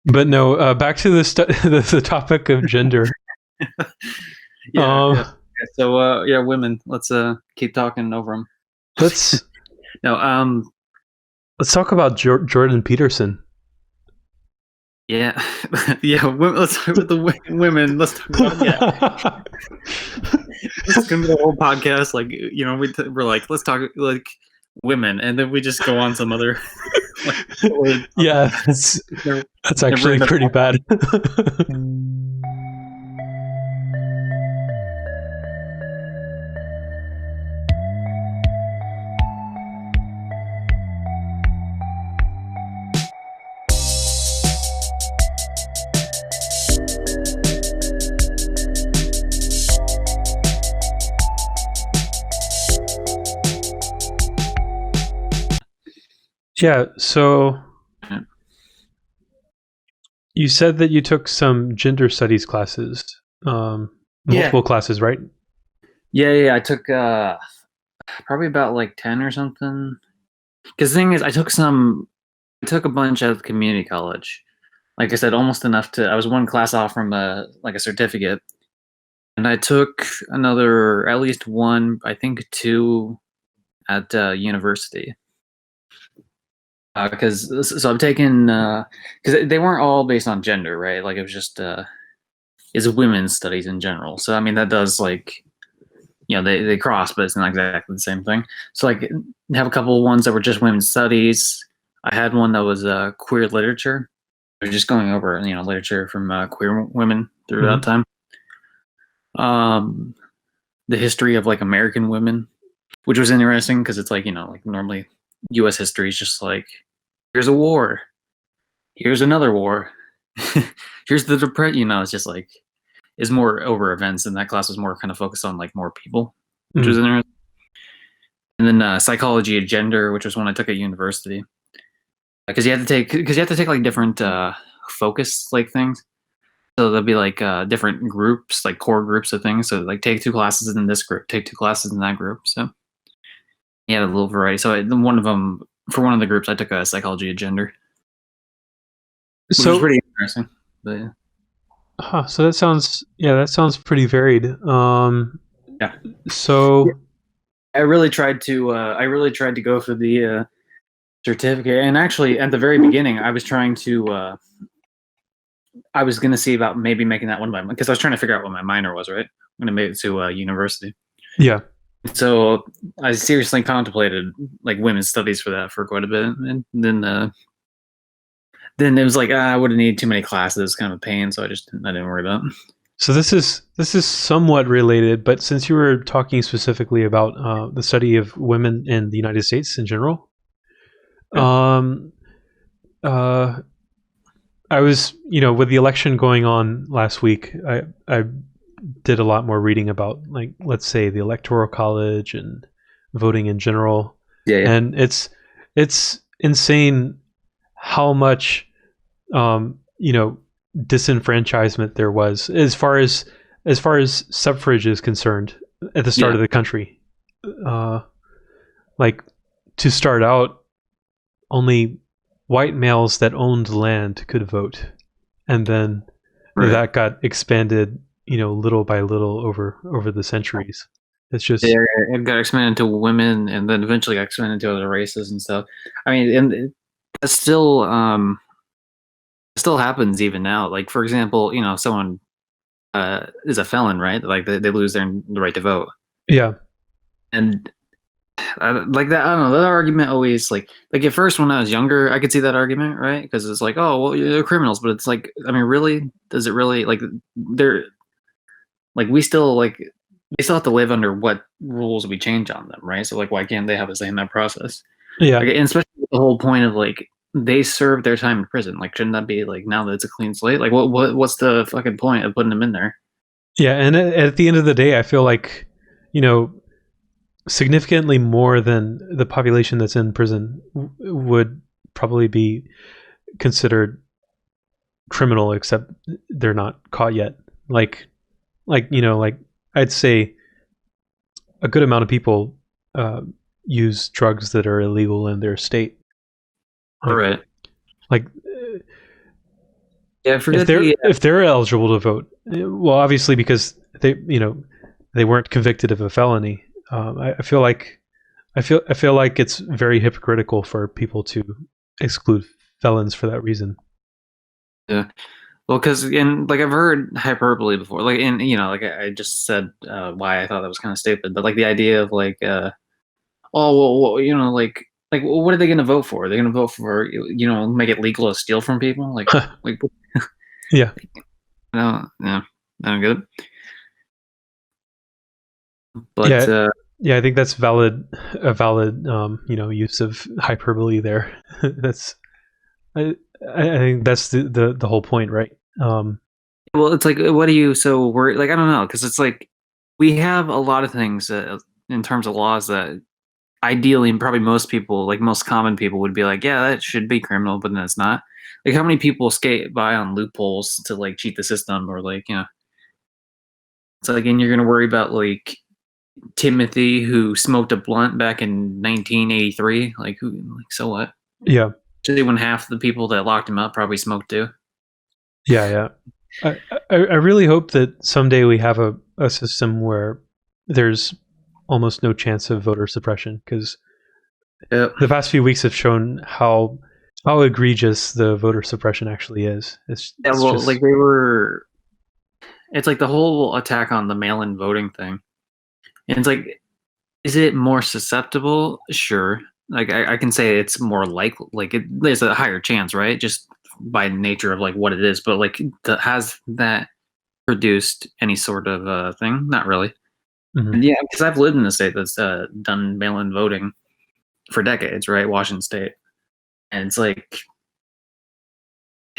But no, back to the topic of gender. Yeah. So yeah, women. Let's keep talking over them. Let's No. let's talk about Jordan Peterson. Yeah. Yeah. Let's talk about the women. Let's talk about This is gonna be the whole podcast. Like we're like, let's talk like women, and then we just go on some other. Yeah, that's actually pretty bad. Yeah, so you said that you took some gender studies classes, multiple classes, right? Yeah. I took probably about like 10 or something. Because the thing is, I took a bunch at community college. Like I said, almost enough I was one class off from a certificate, and I took another, at least one, I think two, at university. Because so I'm taking because they weren't all based on gender, right? Like it was just it's women's studies in general. So I mean that does like they cross, but it's not exactly the same thing. So like have a couple of ones that were just women's studies. I had one that was queer literature. We're just going over literature from queer women through that time. The history of like American women, which was interesting because it's like like normally U.S. history is just like here's a war, here's another war, here's the depression. It's just like is more over events, and that class was more kind of focused on like more people, which was interesting. And then psychology of gender, which was one I took at university, because you have to take like different focus like things. So there'll be like different groups, like core groups of things. So like take two classes in this group, take two classes in that group. So yeah, a little variety. So one of them, for one of the groups, I took a psychology of gender, which was pretty interesting. But yeah. So that sounds pretty varied. Yeah. So I really tried to go for the certificate, and actually at the very beginning, I was trying to. I was going to see about maybe making that one by because I was trying to figure out what my minor was. Right, I'm going to make it to university. Yeah. So I seriously contemplated like women's studies for that for quite a bit, and then it was like I would have needed too many classes, kind of a pain. So I didn't worry about it. So this is somewhat related, but since you were talking specifically about the study of women in the United States in general, I was, with the election going on last week, I did a lot more reading about, like, let's say the Electoral College and voting in general. Yeah. And it's insane how much, disenfranchisement there was as far as suffrage is concerned at the start of the country. Like, to start out, only white males that owned land could vote, and then that got expanded, little by little over the centuries. It's just it got expanded to women, and then eventually got expanded to other races and stuff. I mean, and that still happens even now. Like for example, someone is a felon, right? Like they lose the right to vote. Yeah. And like that, I don't know. That argument always like at first when I was younger, I could see that argument, right? Because it's like, oh, well, you're criminals, but it's like, I mean, really, does it really like they're like we still have to live under what rules we change on them, right? So like, why can't they have a say in that process? Yeah, and especially with the whole point of like they served their time in prison. Like, shouldn't that be like now that it's a clean slate? Like, what's the fucking point of putting them in there? Yeah, and at the end of the day, I feel like significantly more than the population that's in prison would probably be considered criminal, except they're not caught yet. Like I'd say a good amount of people use drugs that are illegal in their state. Right. Like Yeah, forget the if they're eligible to vote, well, obviously because they weren't convicted of a felony. I feel like I feel like it's very hypocritical for people to exclude felons for that reason. yeah. Well, because in like I've heard hyperbole before, like in like I just said why I thought that was kind of stupid, but like the idea of like oh well, like well, what are they going to vote for? Are they going to vote for make it legal to steal from people? Like Yeah, no, yeah, I don't get it. But yeah, yeah. I think that's a valid use of hyperbole there. that's I, I think that's the whole point, right? well, it's like what do you so we're like I don't know because it's like we have a lot of things in terms of laws that ideally probably most people like most common people would be like yeah that should be criminal but then it's not like how many people skate by on loopholes to like cheat the system or like it's like and you're gonna worry about like Timothy who smoked a blunt back in 1983 like who like so what Yeah, actually when half the people that locked him up probably smoked too. yeah. I really hope that someday we have a system where there's almost no chance of voter suppression, because Yep. the past few weeks have shown how egregious the voter suppression actually is. Yeah, It's well just like they were it's like the whole attack on the mail-in voting thing and it's like is it more susceptible? Sure. Like I can say it's more likely, like there's a higher chance, right? Just by nature of like what it is. But like, has that produced any sort of thing? Not really. mhm. And yeah, because I've lived in a state that's done mail-in voting for decades, right? Washington State, and it's like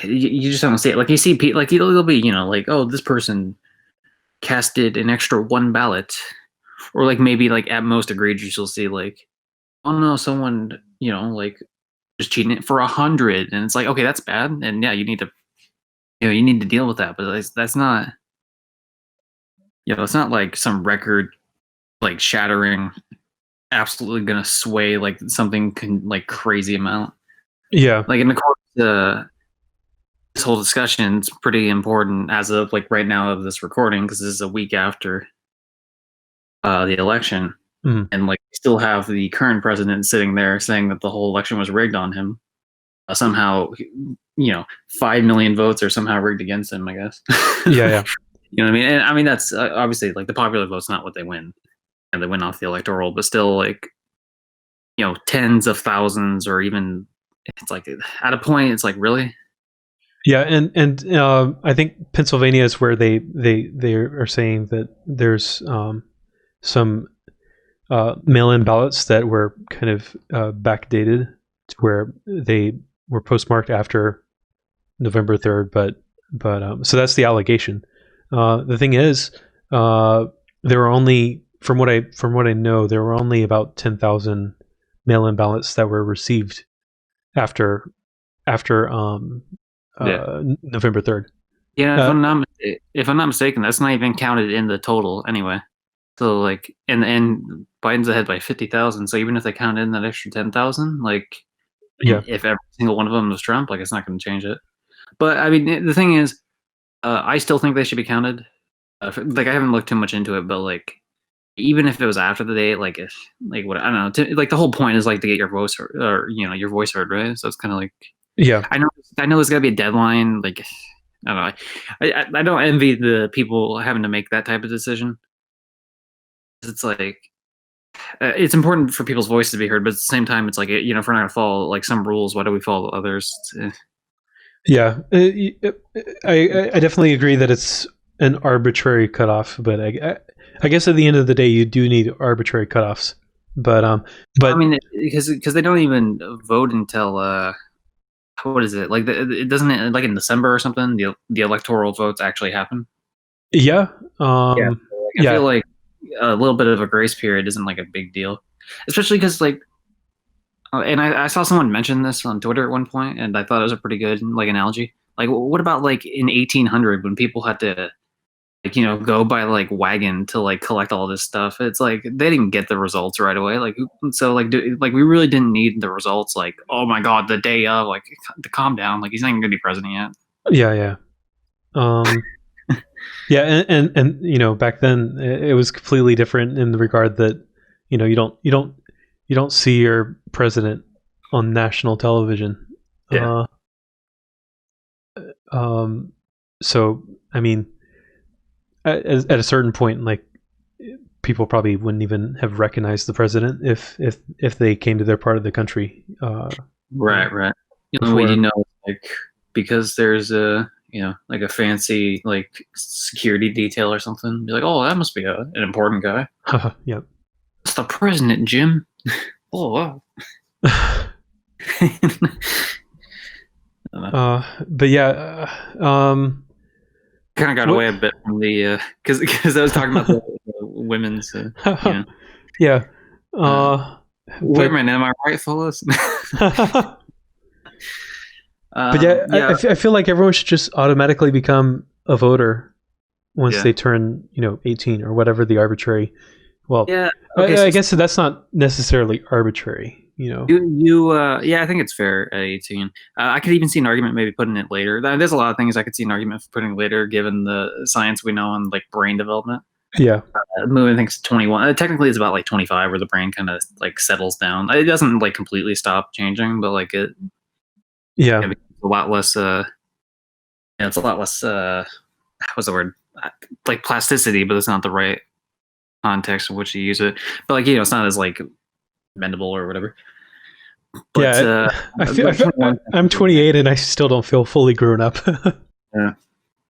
you just don't see it. Like you see, like it'll be like oh this person casted an extra one ballot, or like maybe like at most egregious you'll see like oh no someone like just cheating it for 100 and it's like okay that's bad and yeah you need to deal with that but that's not it's not like some record like shattering absolutely gonna sway like something like crazy amount Yeah, like in the course this whole discussion is pretty important as of like right now of this recording because this is a week after the election mhm. and like we still have the current president sitting there saying that the whole election was rigged on him somehow 5 million votes are somehow rigged against him I guess. Yeah. You know what I mean? And I mean that's obviously like the popular vote's not what they win, and they win off the electoral, but still like tens of thousands or even it's like at a point it's like really Yeah, and I think Pennsylvania is where they are saying that there's some mail-in ballots that were kind of backdated to where they were postmarked after November 3rd, but so that's the allegation. The thing is, there were only from what I know, there were only about 10,000 mail-in ballots that were received after after yeah November 3rd. yeah Uh, if I'm not mistaken that's not even counted in the total anyway. So like and Biden's ahead by 50,000. So even if they count in that extra 10,000, like yeah, and if every single one of them was Trump, like it's not going to change it. But I mean the thing is, I still think they should be counted. Like I haven't looked too much into it, but like even if it was after the date, like if like what I don't know, like the whole point is like to get your voice heard, or your voice heard, right? So it's kind of like yeah. I know there's got to be a deadline. Like I don't know, I don't envy the people having to make that type of decision. It's like it's important for people's voices to be heard, but at the same time, it's like if we're not gonna follow like some rules, why do we follow others? Yeah, I definitely agree that it's an arbitrary cutoff, but I guess at the end of the day, you do need arbitrary cutoffs. But I but mean, because they don't even vote until what is it like? It doesn't like in December or something. The electoral votes actually happen. yeah, Yeah, so, like, I feel yeah, like a little bit of a grace period isn't like a big deal, especially because like, and I saw someone mention this on Twitter at one point, and I thought it was a pretty good like analogy. Like, what about like in 1800 when people had to like go by like wagon to like collect all this stuff? It's like they didn't get the results right away. Like, so like like we really didn't need the results. Like, oh my god, the day of like to calm down. Like he's not even gonna be president yet. yeah. Yeah, and you know, back then it was completely different in the regard that you know you don't see your president on national television. Yeah. Um, so I mean, at a certain point, like people probably wouldn't even have recognized the president if they came to their part of the country. Right, right. The only way you Before, know, like, because there's a, like a fancy like security detail or something. Be like, oh, that must be an important guy. yeah. It's the president, Jim. Oh, wow. But yeah, Kind of got what? away a bit from the because I was talking about the women's. Yeah, but Women, am I right, Phyllis? but yeah, Yeah, I feel like everyone should just automatically become a voter once yeah, they turn 18 or whatever the arbitrary. Well, yeah. Okay, so I guess that's not necessarily arbitrary. You know. yeah, I think it's fair at 18. I could even see an argument maybe putting it later. There's a lot of things I could see an argument for putting later, given the science we know on like brain development. Yeah. Movie, I think it's 21. Technically, it's about like 25, where the brain kind of like settles down. It doesn't like completely stop changing, but like it Yeah. becomes a lot less. It's a lot less. What's the word? Like plasticity, but it's not the right context in which you use it. But like it's not as like bendable or whatever. But Yeah, I'm 28 and I still don't feel fully grown up.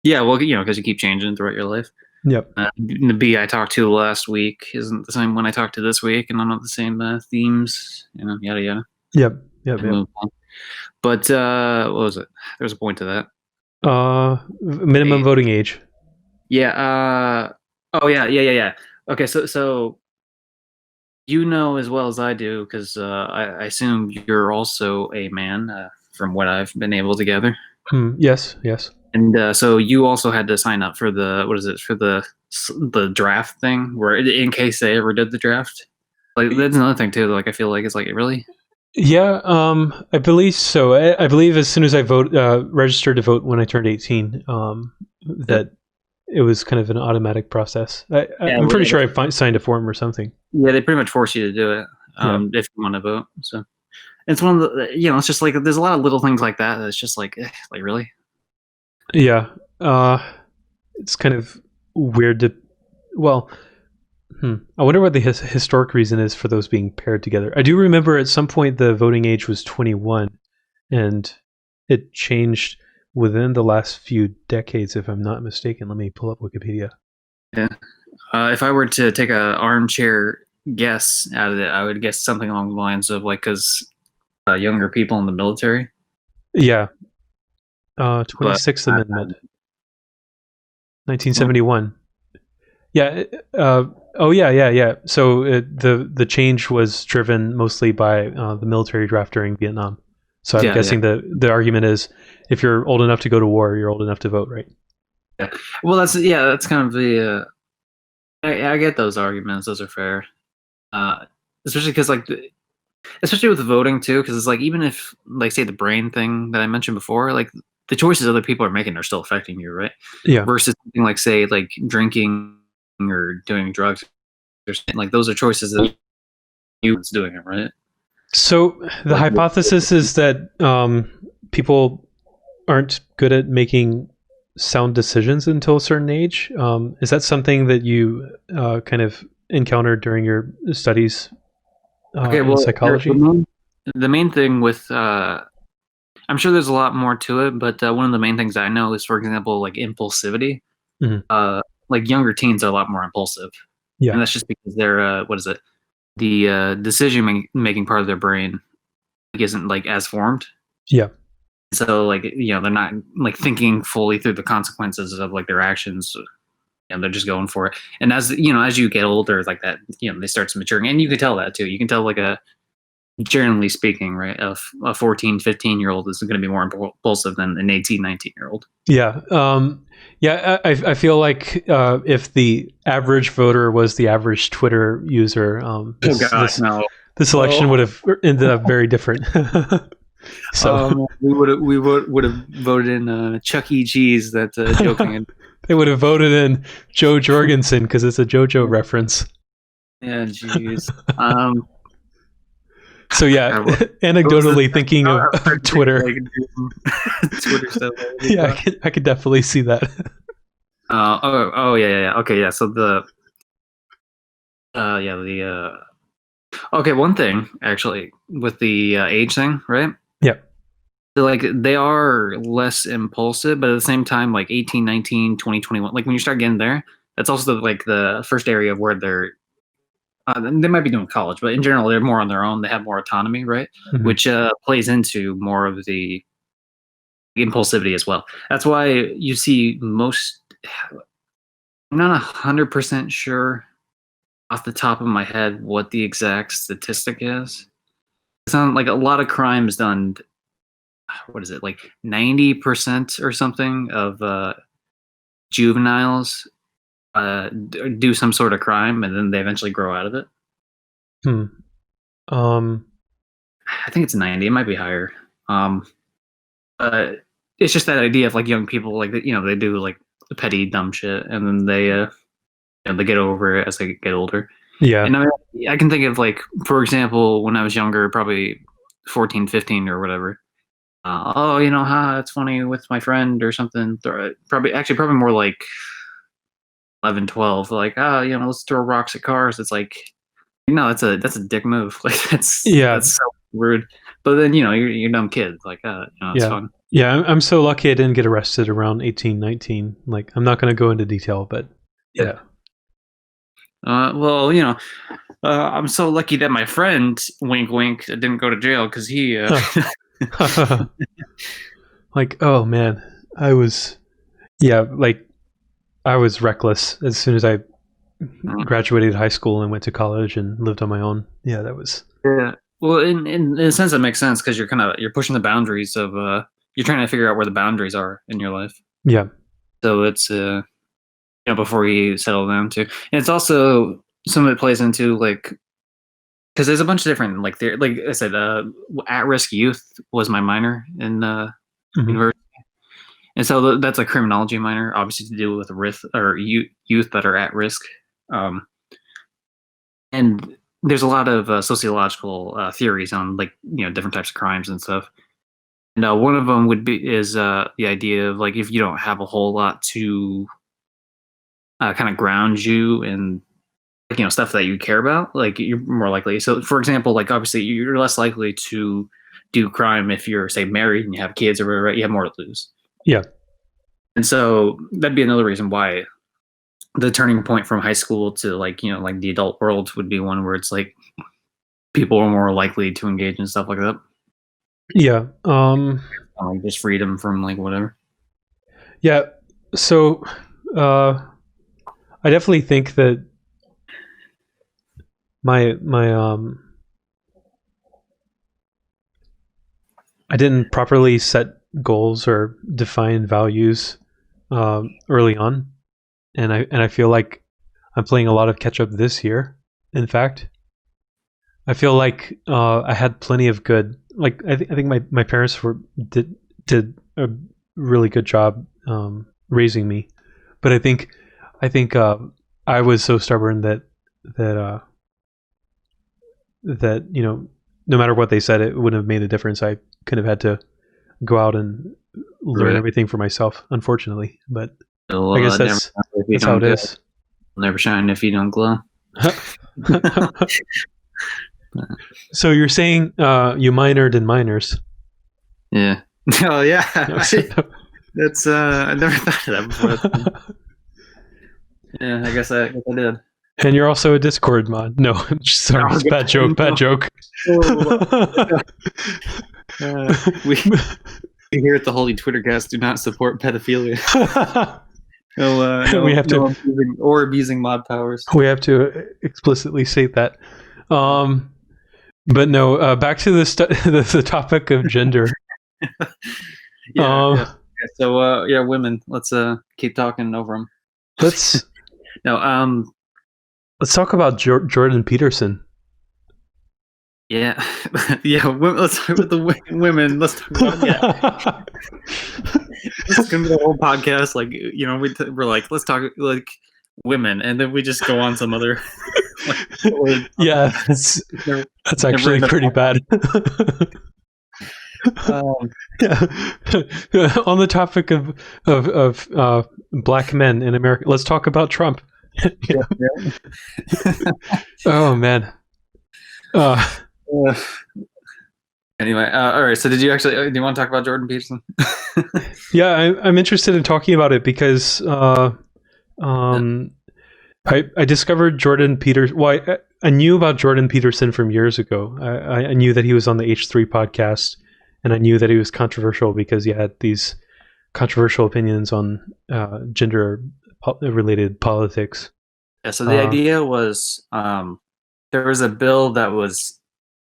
yeah, well, because you keep changing throughout your life. Yep. The bee I talked to last week isn't the same one I talked to this week, and I'm not the same themes. Yada yada. Yep. Yep. Yep. But what was it? There was a point to that. Minimum voting age. Yeah. Oh yeah. Okay, so as well as I do, because I assume you're also a man, from what I've been able to gather. Yes. Yes. And so you also had to sign up for the draft thing, where in case they ever did the draft. Like that's another thing too. Like I feel like it's like really. Yeah. I believe so. I believe as soon as I registered to vote when I turned 18, that it was kind of an automatic process. I'm pretty sure I signed a form or something. Yeah, they pretty much force you to do it if you want to vote. So it's one of the it's just like there's a lot of little things like that. That's just like really. Yeah. It's kind of weird to. Well, I wonder what the historic reason is for those being paired together. I do remember at some point the voting age was 21, and it changed within the last few decades, if I'm not mistaken. Let me pull up Wikipedia. Yeah. If I were to take an armchair guess out of it, I would guess something along the lines of like, because younger people in the military. Yeah. 26th Amendment. 1971. Yeah. Yeah. So the change was driven mostly by the military draft during Vietnam. So I'm guessing the argument is if you're old enough to go to war, you're old enough to vote, right? Yeah. Well, that's kind of the. I get those arguments; those are fair, especially because especially with the voting too, because it's like even if like say the brain thing that I mentioned before, like the choices other people are making are still affecting you, right? Yeah. Versus something like say like drinking or doing drugs, or something, like those are choices that you's doing it, right? So the hypothesis is that people aren't good at making sound decisions until a certain age. Is that something that you kind of encountered during your studies in psychology? The main thing with I'm sure there's a lot more to it, but one of the main things I know is, for example, like impulsivity. Mm-hmm. Like younger teens are a lot more impulsive, and that's just because they're the decision making part of their brain isn't like as formed. Yeah. So like they're not like thinking fully through the consequences of like their actions, and they're just going for it. And as as you get older, like that, they start maturing, and you can tell that too. You can tell like generally speaking, right, a 14, 15-year-old is going to be more impulsive than an 18, 19-year-old. Yeah. I feel like if the average voter was the average Twitter user, this election would have ended up very different. So we would have voted in Chuck E. Cheese. That joking. they would have voted in Joe Jorgensen because it's a JoJo reference. Yeah, jeez. Um, So yeah, God, what was the anecdotally thinking I of, was trying of to think of, Twitter, like Twitter stuff. yeah, I could definitely see that. Yeah. Okay, yeah. So the okay, one thing actually with the age thing, right? Yeah. So, like they are less impulsive, but at the same time, like 18, 19, 20, 21, like when you start getting there, that's also like the first area where they might be doing college, but in general, they're more on their own. They have more autonomy, right? Mhm. Which plays into more of the impulsivity as well. That's why you see most. I'm not 100% sure off the top of my head what the exact statistic is. It's not like a lot of crimes done. What is it, like 90% or something of juveniles do some sort of crime and then they eventually grow out of it. Hmm. Um. I think it's 90. It might be higher. Um, but it's just that idea of like young people, like they do like petty dumb shit, and then they get over it as they get older. Yeah. And I can think of like, for example, when I was younger, probably 14, 15 or whatever. Oh, it's funny with my friend or something. Probably more like 11, 12. Like, let's throw rocks at cars. It's like, no, that's a dick move. Like Yeah. that's so rude. But then you're dumb kids. Like, it's Yeah. fun. Yeah. I'm so lucky I didn't get arrested around 18, 19. Like, I'm not going to go into detail, but Yeah. yeah. Well, I'm so lucky that my friend, wink, wink, didn't go to jail because he. Like, oh man, like I was reckless as soon as I graduated high school and went to college and lived on my own. Yeah, that was. Yeah. Well, in a sense, that makes sense because you're pushing the boundaries of you're trying to figure out where the boundaries are in your life. Yeah. So it's before you settle down too, and it's also some of it plays into like because there's a bunch of different like I said, at risk youth was my minor in Hmm. university, and so that's a criminology minor, obviously to deal with risk or youth that are at risk. Um, and there's a lot of sociological theories on like different types of crimes and stuff. And one of them is the idea of like if you don't have a whole lot to kind of ground you in like, stuff that you care about, like you're more likely. So, for example, like obviously you're less likely to do crime if you're say married and you have kids or whatever. Right? You have more to lose. Yeah. And so that'd be another reason why the turning point from high school to like like the adult world would be one where it's like people are more likely to engage in stuff like that. Yeah. Like just freedom from like whatever. Yeah. So, I definitely think that my I didn't properly set goals or define values early on, and I feel like I'm playing a lot of catch up this year. In fact, I feel like I had plenty of good. Like I think my parents did a really good job raising me, but I think I was so stubborn that that no matter what they said, it wouldn't have made a difference. I could have had to go out and learn Right. everything for myself, unfortunately. But So I guess never if you that's how don't it go, is. never shine if you don't glow. So you're saying you minored in minors? Yeah. Oh yeah. That's I never thought of that before. Yeah, I guess I did. And you're also a Discord mod. No, sorry, Oh, it's bad joke. Bad God, joke. no. We here at the Holy Twittercast do not support pedophilia. we have to abusing mod powers. we have to explicitly state that. But no, back to the topic of gender. Yeah, Um, yeah. So yeah, women. Let's keep talking over them. let's No, let's talk about Jordan Peterson. Yeah, yeah. Let's talk about the women. Let's talk about This is gonna be the whole podcast. Like we're like, let's talk like women, and then we just go on some other. Like, Yeah, that's actually pretty bad. Yeah. On the topic of black men in America, let's talk about Trump. Oh man. Anyway, all right. So, did you actually? Do you want to talk about Jordan Peterson? Yeah, I'm interested in talking about it because I discovered Jordan Peterson. Well, I knew about Jordan Peterson from years ago. I knew that he was on the H3 podcast, and I knew that he was controversial because he had these controversial opinions on gender-related politics. Yeah. So the idea was there was a bill that was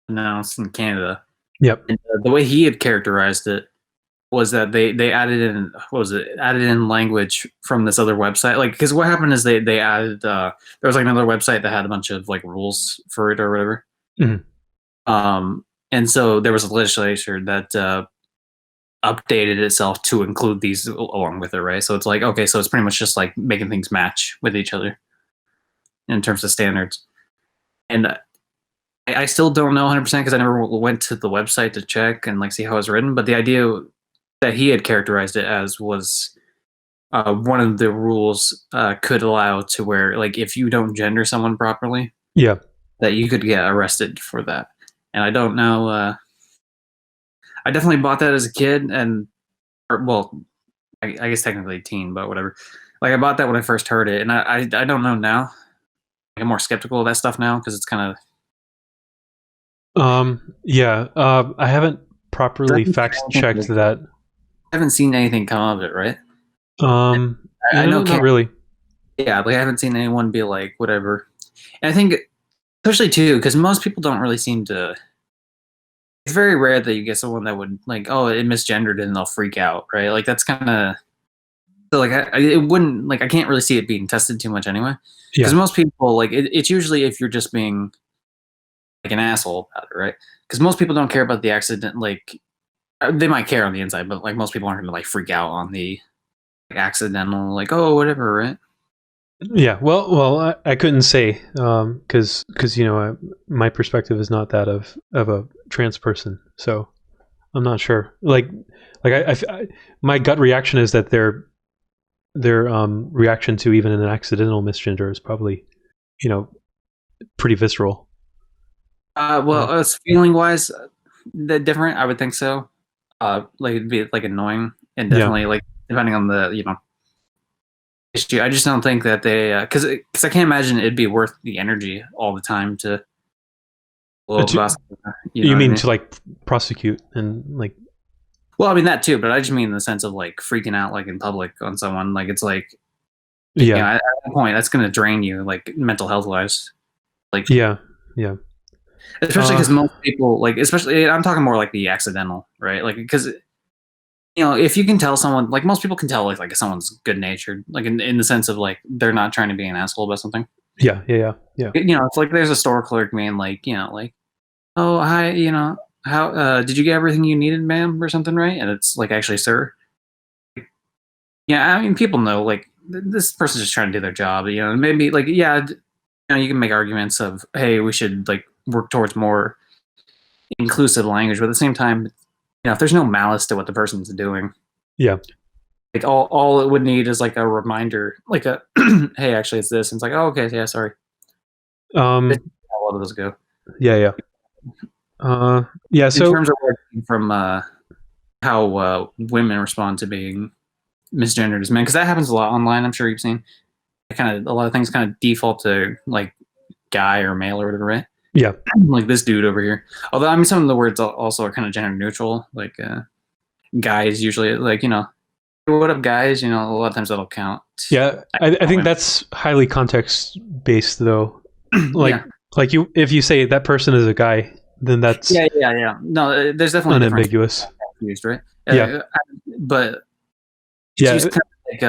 announced in Canada. Yep. And the way he had characterized it was that they added in added in language from this other website, like because what happened is they added there was like another website that had a bunch of like rules for it or whatever. Mm-hmm. And so there was a legislature that updated itself to include these along with it, right? So it's like, okay, so it's pretty much just like making things match with each other in terms of standards. And I still don't know 100% because I never went to the website to check and like see how it's written, but the idea that he had characterized it as was one of the rules could allow to where like if you don't gender someone properly, yeah, that you could get arrested for that. And I don't know. I definitely bought that as a kid, and well, I guess technically a teen, but whatever. Like I bought that when I first heard it, and I don't know now. I'm more skeptical of that stuff now because it's kind of. Yeah. I haven't properly fact checked that. I haven't seen anything come of it, right? I know not really. Yeah, like I haven't seen anyone be like whatever. And I think, especially too, because most people don't really seem to. It's very rare that you get someone that would like, oh, it misgendered and they'll freak out, right? Like that's kind of so like it wouldn't like I can't really see it being tested too much anyway. Because most people like it's usually if you're just being like an asshole about it, right? Because most people don't care about the accident. Like they might care on the inside, but like most people aren't gonna like freak out on the like, accidental, like oh whatever, right? Yeah, well, I couldn't say because my perspective is not that of a trans person, so I'm not sure. Like I my gut reaction is that their reaction to even an accidental misgender is probably pretty visceral. Well, feeling wise, that different. I would think so. Like it'd be like annoying and definitely like depending on the issue. I just don't think that they because I can't imagine it'd be worth the energy all the time to. You mean to like prosecute and like? Well, I mean that too, but I just mean in the sense of like freaking out like in public on someone. Like it's like, at that point, that's going to drain you like mental health wise. Like yeah. Especially because most people like, especially I'm talking more like the accidental, right? Like because if you can tell someone, like most people can tell like if someone's good natured, like in the sense of like they're not trying to be an asshole about something. Yeah. It's like there's a store clerk being like, like, oh hi, how did you get everything you needed, ma'am, or something, right? And it's like actually, sir. Yeah, I mean, people know like this person's just trying to do their job. Maybe like you can make arguments of hey, we should like work towards more inclusive language, but at the same time, if there's no malice to what the person's doing, like all it would need is like a reminder, like a hey, actually, it's this, and it's like oh, okay, yeah, sorry. How a lot of those go. Yeah. So in terms of from how women respond to being misgendered as men, because that happens a lot online. I'm sure you've seen a lot of things kind of default to like guy or male or whatever, right? Yeah. Like this dude over here. Although I mean, some of the words also are kind of gender neutral. Like guys usually like what up guys? A lot of times that'll count. Yeah, I think that's highly context based though. Like if you say that person is a guy, then that's yeah. No, there's definitely unambiguous. Used, right? Yeah, but yeah, she's kind of like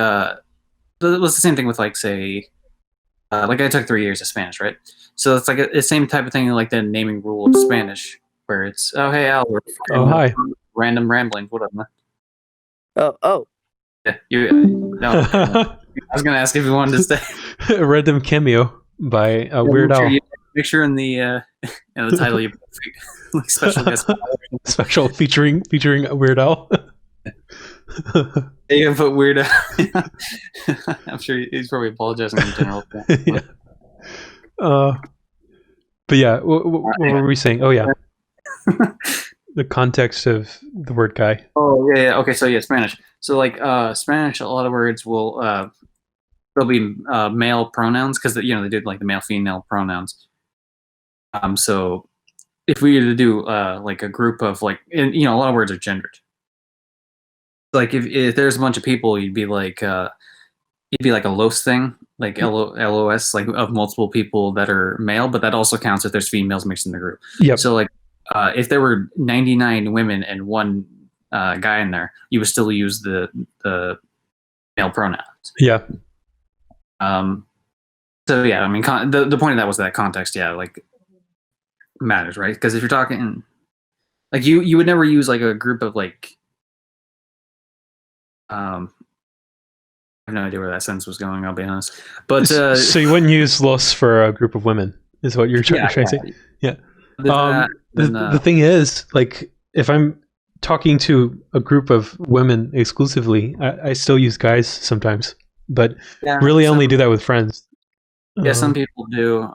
it was the same thing with like say like I took 3 years of Spanish, right? So it's like the same type of thing, like the naming rule of Spanish, where it's, oh hey Al, we're Oh, hi. random rambling, whatever. Oh. Yeah, no. I was gonna ask if you wanted to stay. A random cameo by Weird Al. Make sure in the title you put like special guest. Special featuring Weird Al. You can put Weird Al. I'm sure he's probably apologizing in general. Yeah. But yeah, what were we saying? Oh yeah, the context of the word guy. Oh yeah. Okay, so yeah, Spanish. So like Spanish, a lot of words will there'll be male pronouns because they did like the male female pronouns. So if we were to do like a group of like, and, a lot of words are gendered. Like if there's a bunch of people, you'd be like a los thing, like LOS, like of multiple people that are male, but that also counts if there's females mixed in the group. Yep. So like if there were 99 women and one guy in there, you would still use the male pronouns. Yeah. So yeah, I mean, the point of that was that context, yeah, like matters, right? Because if you're talking, like you would never use like a group of like, I have no idea where that sentence was going. I'll be honest, but so you wouldn't use los for a group of women, is what you're trying to say? Yeah. The thing is, like, if I'm talking to a group of women exclusively, I still use guys sometimes, but really only do that with friends. Yeah, some people do.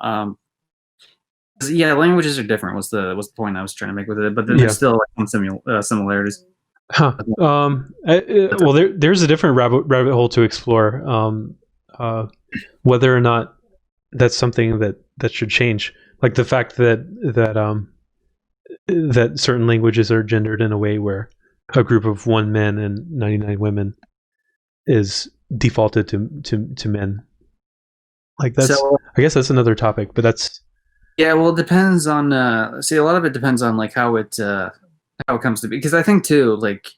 Yeah, languages are different. Was the point I was trying to make with it? But then there's still like some similarities. Huh. Well, there's a different rabbit hole to explore. Whether or not that's something that should change, like the fact that certain languages are gendered in a way where a group of 1 man and 99 women is defaulted to men. Like that's, I guess that's another topic, but that's. Yeah, well, it depends on. See, a lot of it depends on like how it comes to be. Because I think too, like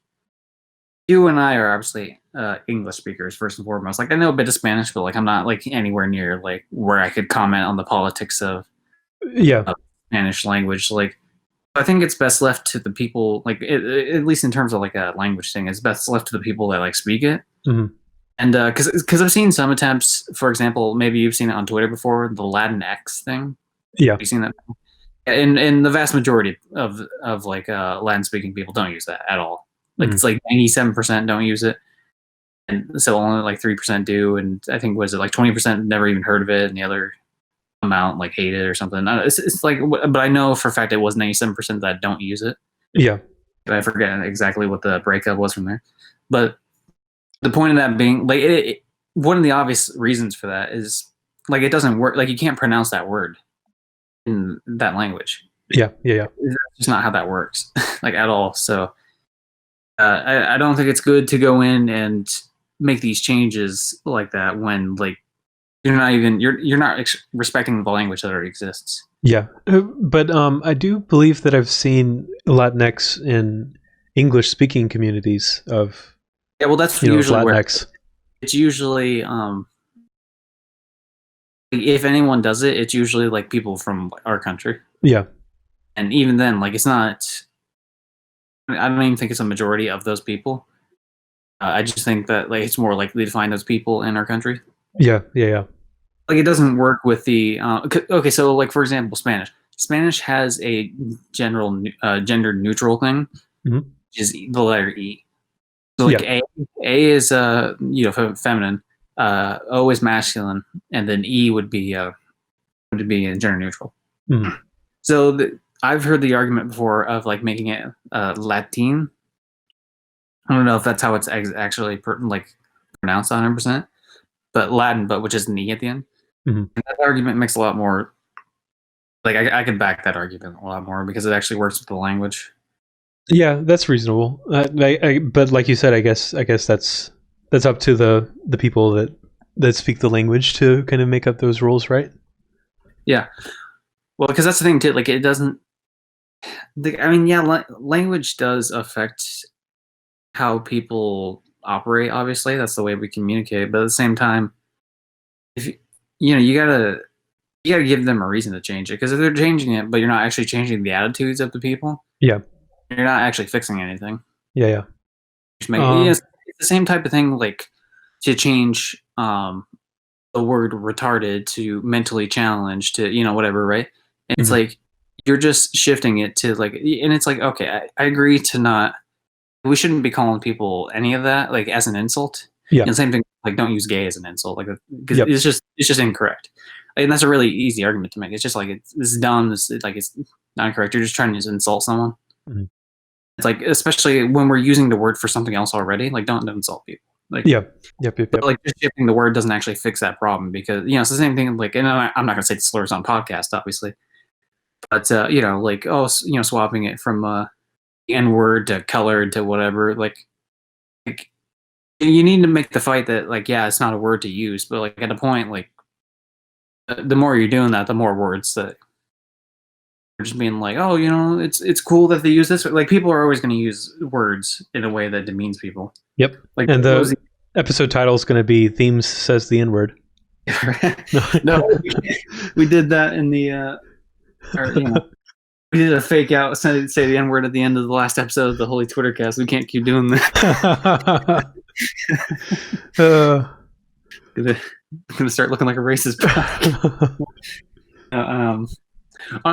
you and I are obviously English speakers first and foremost. Like I know a bit of Spanish, but like I'm not like anywhere near like where I could comment on the politics of Spanish language. Like I think it's best left to the people. Like at least in terms of like a language thing, it's best left to the people that like speak it. Mm-hmm. And because I've seen some attempts, for example, maybe you've seen it on Twitter before, the Latinx thing. Yeah, have you seen that? And the vast majority of like Latin speaking people don't use that at all. Like it's like 97% don't use it, and so only like 3% do. And I think was it like 20% never even heard of it, and the other amount like hate it or something. It's like, but I know for a fact it was 97% that don't use it. Yeah, I forget exactly what the breakup was from there, but the point of that being like one of the obvious reasons for that is like it doesn't work. Like you can't pronounce that word in that language. Yeah. It's just not how that works, like at all. So I don't think it's good to go in and make these changes like that when like you're not respecting the language that already exists. Yeah, but I do believe that I've seen Latinx in English-speaking communities of. Yeah, well, that's usually where Latinx. It's usually if anyone does it, it's usually like people from our country. Yeah, and even then, like it's not. I don't even think it's a majority of those people. I just think that like it's more likely to find those people in our country. Yeah. Like it doesn't work with the. Okay, so like for example, Spanish. Spanish has a general gender neutral thing, which is the letter E. So like A is feminine, O is masculine, and then E would be gender neutral. Mm-hmm. So I've heard the argument before of like making it Latin. I don't know if that's how it's actually pronounced 100%, but Latin, but which is an E at the end. Mm-hmm. And that argument makes a lot more. Like I can back that argument a lot more because it actually works with the language. Yeah, that's reasonable. But like you said, I guess that's up to the people that speak the language to kind of make up those rules, right? Yeah. Well, because that's the thing too. Like it doesn't. Language does affect how people operate. Obviously, that's the way we communicate. But at the same time, you gotta give them a reason to change it, because if they're changing it, but you're not actually changing the attitudes of the people, Yeah. you're not actually fixing anything. Yeah. Just it's the same type of thing, like to change the word retarded to mentally challenged to whatever, right? And it's like you're just shifting it to like, and it's like, okay, I agree to not. We shouldn't be calling people any of that like as an insult. Yeah. Same thing, like don't use gay as an insult, like because Yep. it's just incorrect. And that's a really easy argument to make. It's just like it's dumb. It's not correct. You're just trying to insult someone. Mhm. It's like, especially when we're using the word for something else already. Like don't insult people. Like Yep. but like just shifting the word doesn't actually fix that problem, because it's the same thing. Like, and I'm not gonna say slurs on podcast, obviously, but like swapping it from the N word to colored to whatever. Like you need to make the fight that like, yeah, it's not a word to use, but like at a point, like the more you're doing that, the more words that are just being like, oh, it's cool that they use this. Like people are always going to use words in a way that demeans people. Yep. Like, and the episode title is going to be "Themes Says the N Word." No, we did that in the we did a fake out say the N word at the end of the last episode of the Holy Twitter Cast. We can't keep doing that. Gonna start looking like a racist.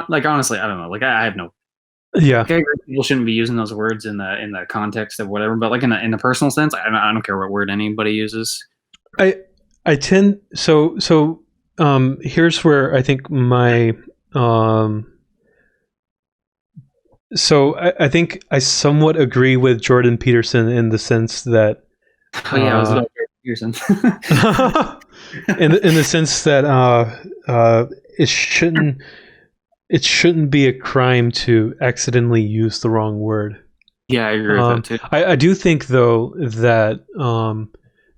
Like honestly, I don't know. Like I have no. Yeah. Like, I agree people shouldn't be using those words in the context of whatever, but like in a personal sense, I don't care what word anybody uses. I tend so here's where I think my so I think I somewhat agree with Jordan Peterson in the sense that oh yeah, I was about Peterson. in the sense that it shouldn't be a crime to accidentally use the wrong word. Yeah, I agree with that too. I do think though that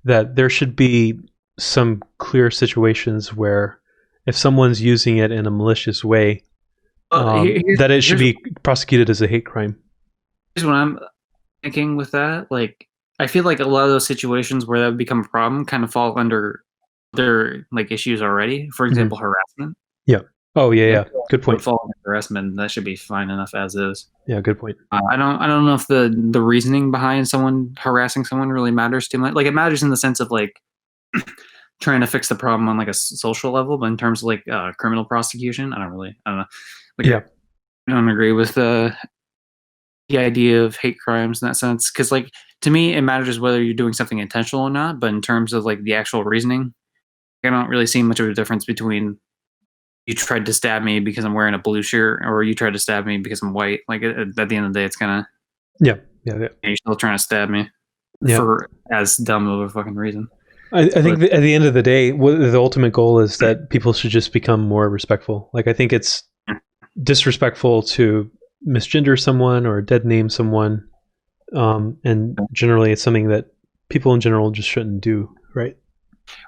that there should be some clear situations where if someone's using it in a malicious way, that it should be prosecuted as a hate crime. Here's what I'm thinking with that. Like, I feel like a lot of those situations where that would become a problem kind of fall under their like issues already. For example, harassment. Yeah. Oh yeah. Good point. Fall under harassment, that should be fine enough as is. Yeah. Good point. I don't know if the reasoning behind someone harassing someone really matters too much. Like, it matters in the sense of like trying to fix the problem on like a social level, but in terms of like criminal prosecution, I don't know. Like, yeah, I don't agree with the idea of hate crimes in that sense, because like to me it matters whether you're doing something intentional or not, but in terms of like the actual reasoning, I don't really see much of a difference between you tried to stab me because I'm wearing a blue shirt or you tried to stab me because I'm white. Like at the end of the day, it's kind of yeah. You're still trying to stab me for as dumb of a fucking reason. I think at the end of the day, the ultimate goal is that people should just become more respectful. Like I think it's disrespectful to misgender someone or dead name someone, and generally it's something that people in general just shouldn't do, right?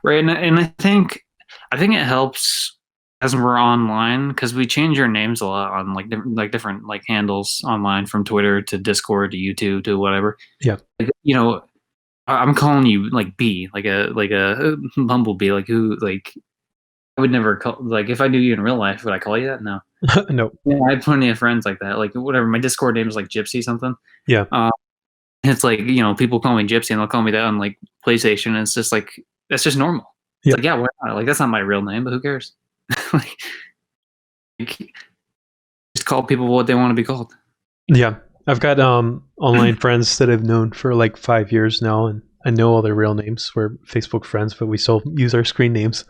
Right, and I think it helps as we're online, because we change our names a lot on like different like handles online, from Twitter to Discord to YouTube to whatever. Yeah, like, I'm calling you like B, like a bumblebee, like who, like I would never call, like if I knew you in real life, would I call you that? No. No. Yeah, I have plenty of friends like that. Like whatever, my Discord name is like Gypsy something. Yeah. It's like, people call me Gypsy and they'll call me that on like PlayStation, and it's just like, that's just normal. It's like, yeah, why not? Like that's not my real name, but who cares? like, just call people what they want to be called. Yeah. I've got online friends that I've known for like 5 years now, and I know all their real names. We're Facebook friends, but we still use our screen names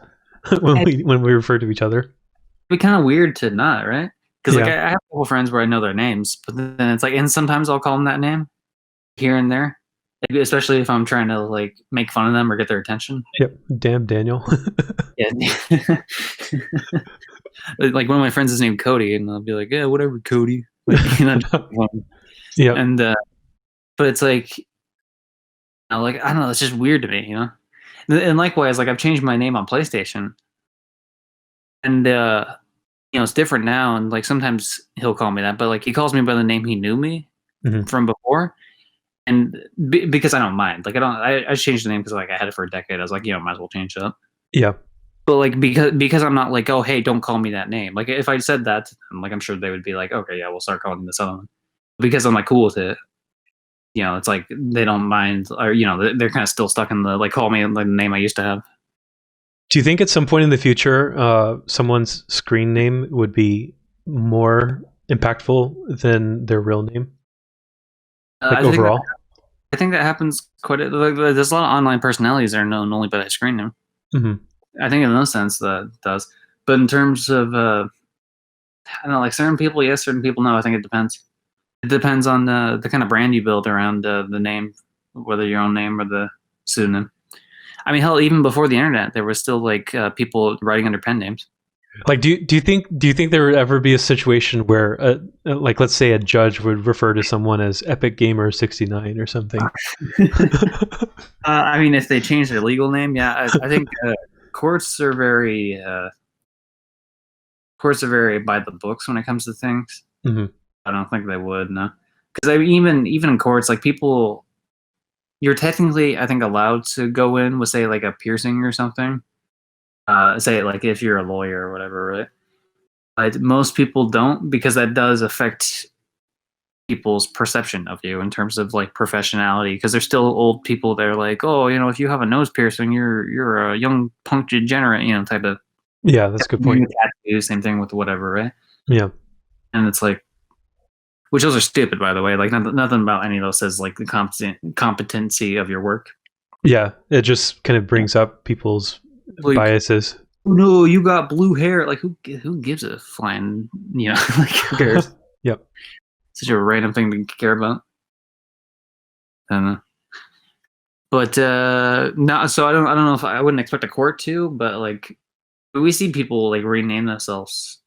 when we refer to each other. It'd be kind of weird to not, right? Because like I have a couple friends where I know their names, but then it's like, and sometimes I'll call them that name here and there, especially if I'm trying to like make fun of them or get their attention. Yep. Damn Daniel. Yeah. Like one of my friends is named Cody, and I'll be like, yeah, whatever, Cody. Like, yeah. And but it's like, like I don't know, it's just weird to me, And likewise, like I've changed my name on PlayStation, and it's different now, and like sometimes he'll call me that, but like he calls me by the name he knew me from before, and because I don't mind. Like I changed the name because like I had it for a decade. I was like, might as well change it up. Yeah. But like because I'm not like, oh hey, don't call me that name. Like if I said that, I'm sure they would be like, okay, yeah, we'll start calling this other one. Because I'm like cool with it. It's like they don't mind, or they're kind of still stuck in the like call me like the name I used to have. Do you think at some point in the future, someone's screen name would be more impactful than their real name? Like overall? I think that happens quite. Like, there's a lot of online personalities that are known only by their screen name. Mm-hmm. I think in those sense that does, but in terms of I don't know, like certain people yes, certain people no. I think it depends. It depends on the kind of brand you build around the name, whether your own name or the pseudonym. I mean, hell, even before the internet, there was still like people writing under pen names. Like, do you think there would ever be a situation where, like, let's say a judge would refer to someone as Epic Gamer 69 or something? I mean, if they change their legal name, yeah, I think courts are very by the books when it comes to things. Mm-hmm. I don't think they would, no, because even in courts, like people, you're technically, I think, allowed to go in with say like a piercing or something. Say like if you're a lawyer or whatever, right? But most people don't because that does affect people's perception of you in terms of like professionality. Because there's still old people that are like, oh, if you have a nose piercing, you're a young punk degenerate, type of. Yeah, that's a good point. Tattoo, same thing with whatever, right? Yeah, and it's like, which those are stupid, by the way. Like nothing about any of those says like the competency of your work. Yeah, it just kind of brings up people's biases. No, you got blue hair. Like who gives a flying, like who cares? Yep. Such a random thing to care about. I don't know. But no, so I don't know if I wouldn't expect a court to, but like we see people like rename themselves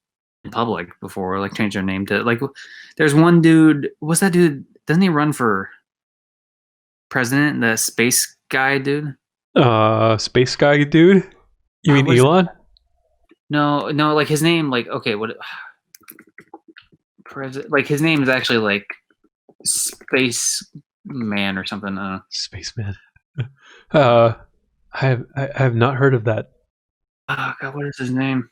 in public before, like change their name to like. There's one dude. What's that dude? Doesn't he run for president? The space guy dude. Space guy dude. You mean Elon? No, like his name, like okay, what? Like his name is actually like Space Man or something. Spaceman. I have not heard of that. Oh God, what is his name?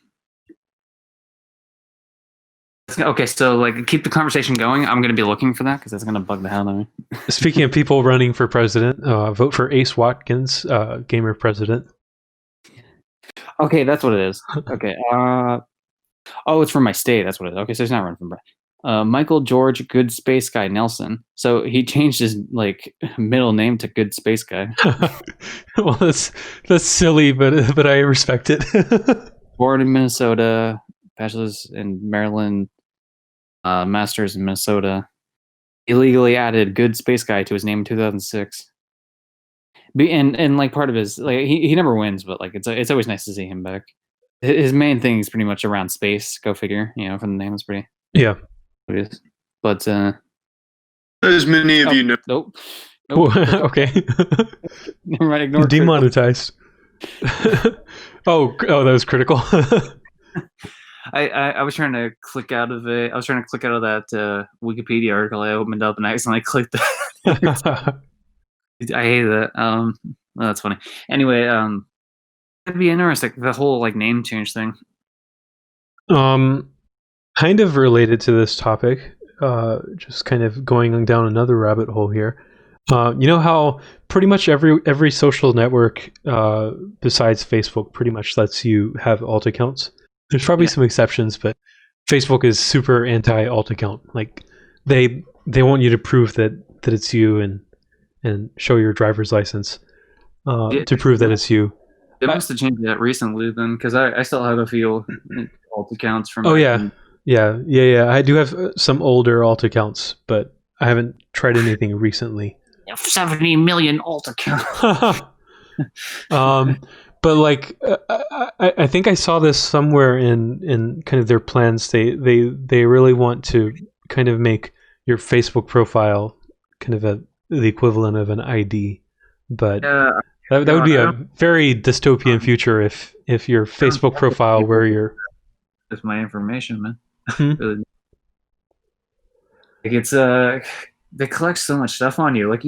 Okay, so like keep the conversation going. I'm gonna be looking for that because that's gonna bug the hell out of me. Speaking of people running for president, vote for Ace Watkins, gamer president. Okay, that's what it is. Okay. Oh, it's from my state. That's what it is. Okay, so he's not running for Michael George Good Space Guy Nelson. So he changed his like middle name to Good Space Guy. Well, that's silly, but I respect it. Born in Minnesota, bachelor's in Maryland, master's in Minnesota. Illegally added Good Space Guy to his name in 2006. And like part of his like he never wins, but like it's always nice to see him back. His main thing is pretty much around space. Go figure. From the name, it's pretty. Yeah. It is. But as many of you know. Nope. Okay. Never mind. Ignore. Demonetized. Oh, that was critical. I was trying to click out of it. I was trying to click out of that Wikipedia article I opened up, and I accidentally clicked that. I hate that. Well, that's funny. Anyway, it'd be interesting, the whole like name change thing. Kind of related to this topic, just kind of going down another rabbit hole here. You know how pretty much every social network besides Facebook pretty much lets you have alt accounts. There's probably some exceptions, but Facebook is super anti alt account. Like they want you to prove that it's you and show your driver's license to prove that it's you. They must have changed that recently then, because I still have a few alt accounts from. Oh yeah. I do have some older alt accounts, but I haven't tried anything recently. 70 million alt accounts. But like I think I saw this somewhere in kind of their plans. They really want to kind of make your Facebook profile kind of the equivalent of an ID, but that would be a very dystopian future if your Facebook profile were your. That's my information, man. Hmm? Like it's they collect so much stuff on you. Like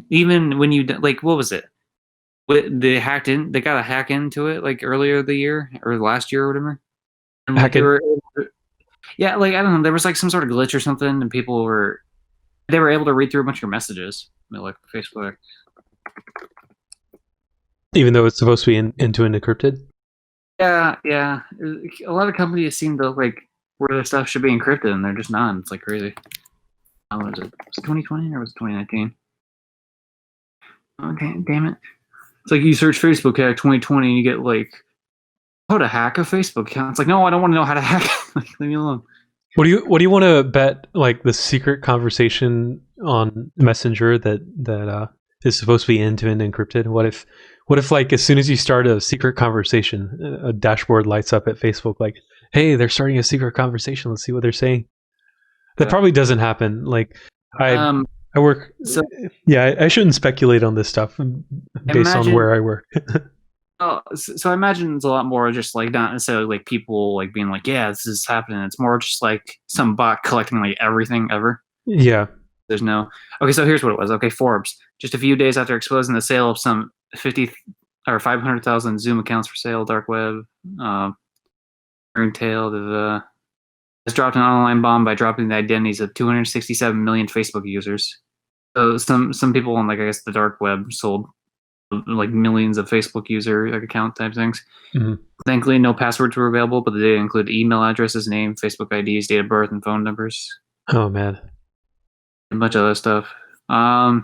even when you like, what was it? they hacked in. They got a hack into it like earlier the year or last year or whatever. And like Hacking. yeah, like I don't know. There was like some sort of glitch or something, and they were able to read through a bunch of your messages, like Facebook. Even though it's supposed to be end-to-end encrypted. Yeah. A lot of companies seem to like where their stuff should be encrypted, and they're just not. It's like crazy. How was it? Was it 2020 or was it 2019? Okay, damn it. It's like you search Facebook hack 2020 and you get like how to hack a Facebook account. It's like, no, I don't want to know how to hack it. Like, leave me alone. What do you want to bet? Like the secret conversation on Messenger that is supposed to be end-to-end encrypted. What if like as soon as you start a secret conversation, a dashboard lights up at Facebook like, hey, they're starting a secret conversation. Let's see what they're saying. That probably doesn't happen. Like I work. So yeah, I shouldn't speculate on this stuff based on where I work. So I imagine it's a lot more just like not necessarily like people like being like, yeah, this is happening. It's more just like some bot collecting like everything ever. Yeah. There's no. Okay, so here's what it was. Okay, Forbes. Just a few days after exposing the sale of some 50 or 500,000 Zoom accounts for sale, dark web, Tail has dropped an online bomb by dropping the identities of 267 million Facebook users. So some people on like I guess the dark web sold like millions of Facebook user like account type things. Mm-hmm. Thankfully, no passwords were available, but the data include email addresses, name, Facebook IDs, date of birth, and phone numbers. Oh man, A bunch of other stuff. I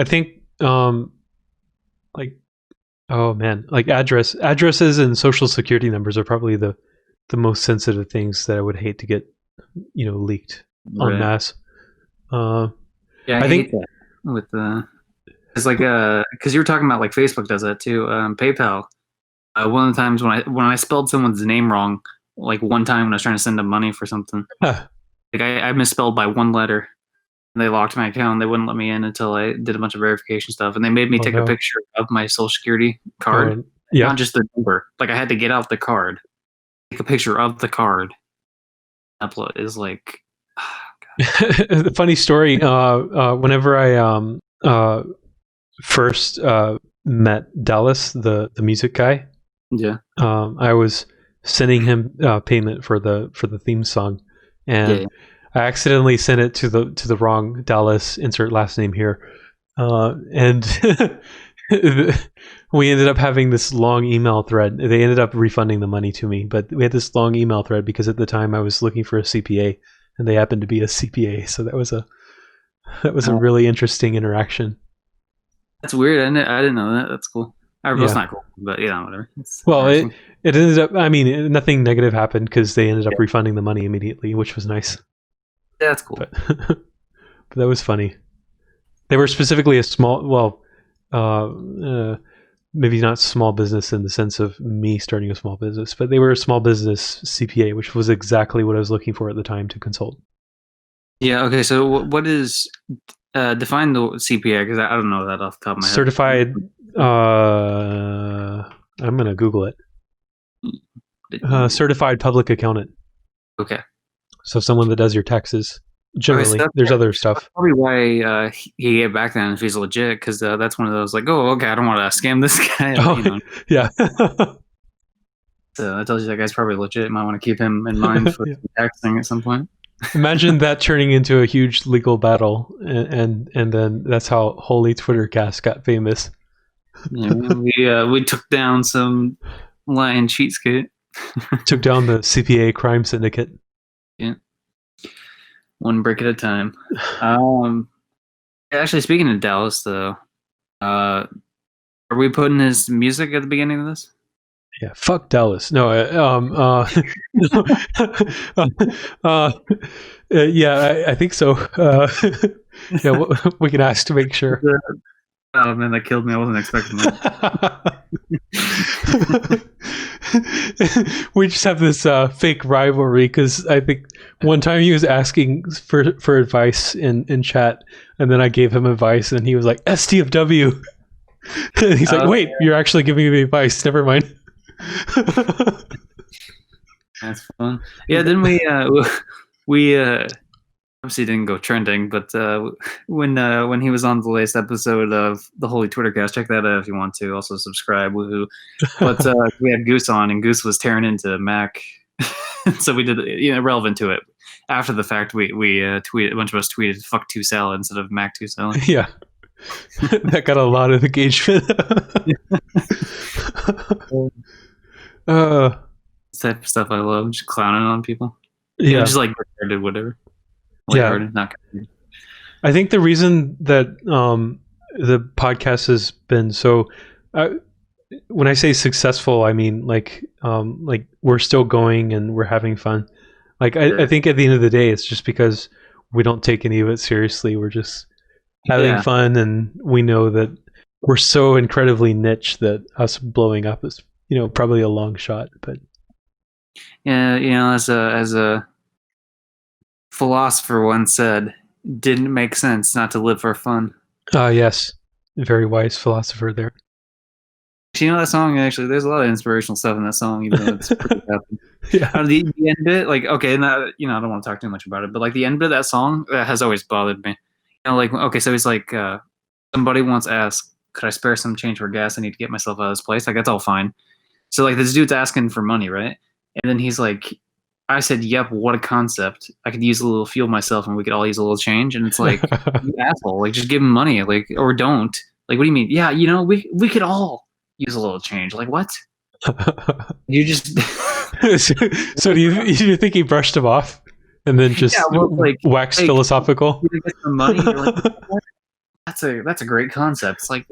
think like oh man, like addresses and social security numbers are probably the most sensitive things that I would hate to get leaked en masse. Yeah, I think that with it's like because you were talking about like Facebook does that too. PayPal. One of the times when I spelled someone's name wrong, like one time when I was trying to send them money for something, like I misspelled by one letter, and they locked my account. They wouldn't let me in until I did a bunch of verification stuff, and they made me take a picture of my social security card, not just the number. Like I had to get out the card, take a picture of the card, upload. Is like. The funny story. Whenever I first met Dallas, the music guy. Yeah. I was sending him payment for the theme song, and I accidentally sent it to the wrong Dallas. Insert last name here, and we ended up having this long email thread. They ended up refunding the money to me, but we had this long email thread because at the time I was looking for a CPA, and they happened to be a CPA. So that was a really interesting interaction. That's weird. I didn't know that. That's cool. It's not cool, but whatever. Well, it ended up. I mean, nothing negative happened because they ended up refunding the money immediately, which was nice. Yeah, that's cool. But that was funny. They were specifically a small, maybe not small business in the sense of me starting a small business, but they were a small business CPA, which was exactly what I was looking for at the time to consult. Yeah. Okay. So what is define the CPA? Because I don't know that off the top of my head. Certified. I'm gonna Google it. Certified public accountant. Okay. So someone that does your taxes. Generally, there's other stuff. That's probably why he gave back then if he's legit, because that's one of those like, oh, okay, I don't want to scam this guy. Yeah. So that tells you that guy's probably legit. You might want to keep him in mind for taxing at some point. Imagine that turning into a huge legal battle, and then that's how Holy Twittercast got famous. Yeah, we took down some lying cheatskate. Took down the CPA crime syndicate. Yeah. One brick at a time. Actually, speaking of Dallas, though, are we putting his music at the beginning of this? Yeah, fuck Dallas. No, yeah, I think so. Yeah, we can ask to make sure. Oh man, that killed me. I wasn't expecting that. We just have this fake rivalry because I think one time he was asking for advice in chat, and then I gave him advice, and he was like STFW. And he's like, "Wait, you're actually giving me advice? Never mind." That's fun. Yeah, then we obviously didn't go trending, but when he was on the latest episode of the Holy Twitter Cast, check that out if you want to. Also subscribe, woohoo! But we had Goose on, and Goose was tearing into Mac, so we did relevant to it. After the fact, we tweeted, a bunch of us tweeted "fuck 2 salad" instead of Mac 2 salad. Yeah, that got a lot of engagement. This type of stuff I love, just clowning on people. Yeah, just like retarded, whatever. Yeah. Not I think the reason that the podcast has been so, when I say successful, I mean like we're still going and we're having fun. Like I think at the end of the day, it's just because we don't take any of it seriously. We're just having fun, and we know that we're so incredibly niche that us blowing up is probably a long shot. But yeah, as a philosopher once said, didn't make sense not to live for fun. Yes, very wise philosopher there. That song, actually, there's a lot of inspirational stuff in that song, even though it's pretty happy. Yeah. The end bit, like, okay, now, I don't want to talk too much about it, but like the end bit of that song, that has always bothered me. Like, okay, so he's like, somebody once asked, could I spare some change for gas? I need to get myself out of this place. Like, that's all fine. So like this dude's asking for money, right? And then he's like, I said, yep, what a concept. I could use a little fuel myself and we could all use a little change. And it's like, you asshole, like just give him money, like, or don't. Like, what do you mean? Yeah, we could all use a little change. Like, what? You just So do you think he brushed him off and then just waxed philosophical? You get some money, you're like, what? That's a great concept. It's like,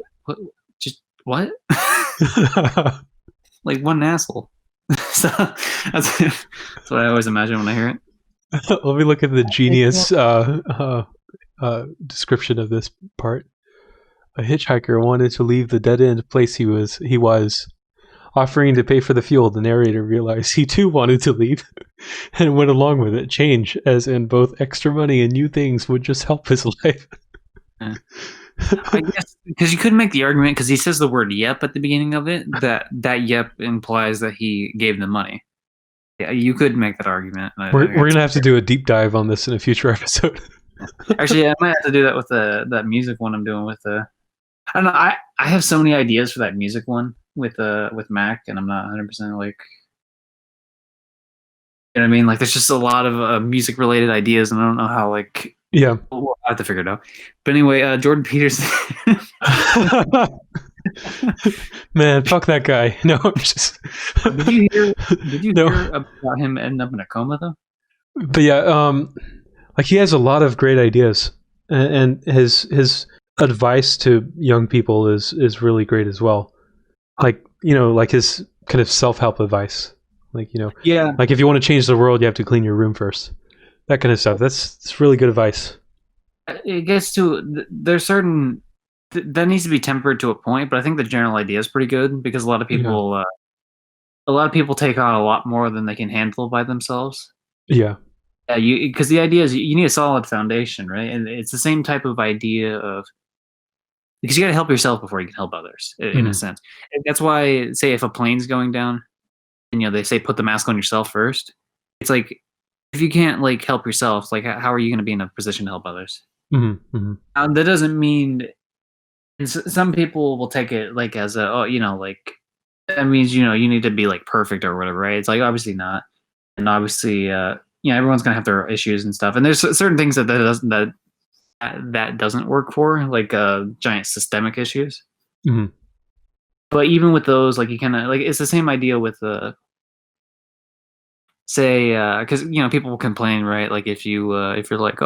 what? Like, what an asshole. So that's what I always imagine when I hear it. Let me look at the genius description of this part. A hitchhiker wanted to leave the dead-end place he was. Offering to pay for the fuel, the narrator realized he too wanted to leave and went along with it. Change, as in both extra money and new things, would just help his life. Yeah. I guess because you could make the argument, because he says the word "yep" at the beginning of it, that "yep" implies that he gave them money. Yeah, you could make that argument. We're gonna have to do a deep dive on this in a future episode. Actually, I might have to do that with that music one I'm doing with I don't know. I have so many ideas for that music one with Mac, and I'm not 100% like. You know what I mean? Like, there's just a lot of music related ideas, and I don't know how like. Yeah, we'll have to figure it out. But anyway, Jordan Peterson. Man, fuck that guy. No, just. Did you hear about him ending up in a coma though? But yeah, like he has a lot of great ideas, and his advice to young people is really great as well. Like like his kind of self-help advice. Like yeah. Like if you want to change the world, you have to clean your room first. That kind of stuff. That's really good advice. It gets to there's certain that needs to be tempered to a point, but I think the general idea is pretty good because a lot of people take on a lot more than they can handle by themselves. Yeah. Yeah, because the idea is you need a solid foundation, right? And it's the same type of idea of because you got to help yourself before you can help others, in a sense. And that's why, say, if a plane's going down, and they say put the mask on yourself first. It's like if you can't like help yourself, like how are you going to be in a position to help others? Mm-hmm. That doesn't mean. Some people will take it like as like that means you need to be like perfect or whatever, right? It's like obviously not, and obviously everyone's gonna have their issues and stuff, and there's certain things that doesn't work for, like giant systemic issues. Mm-hmm. But even with those, like you kind of like it's the same idea with say because people will complain, right? Like if you're like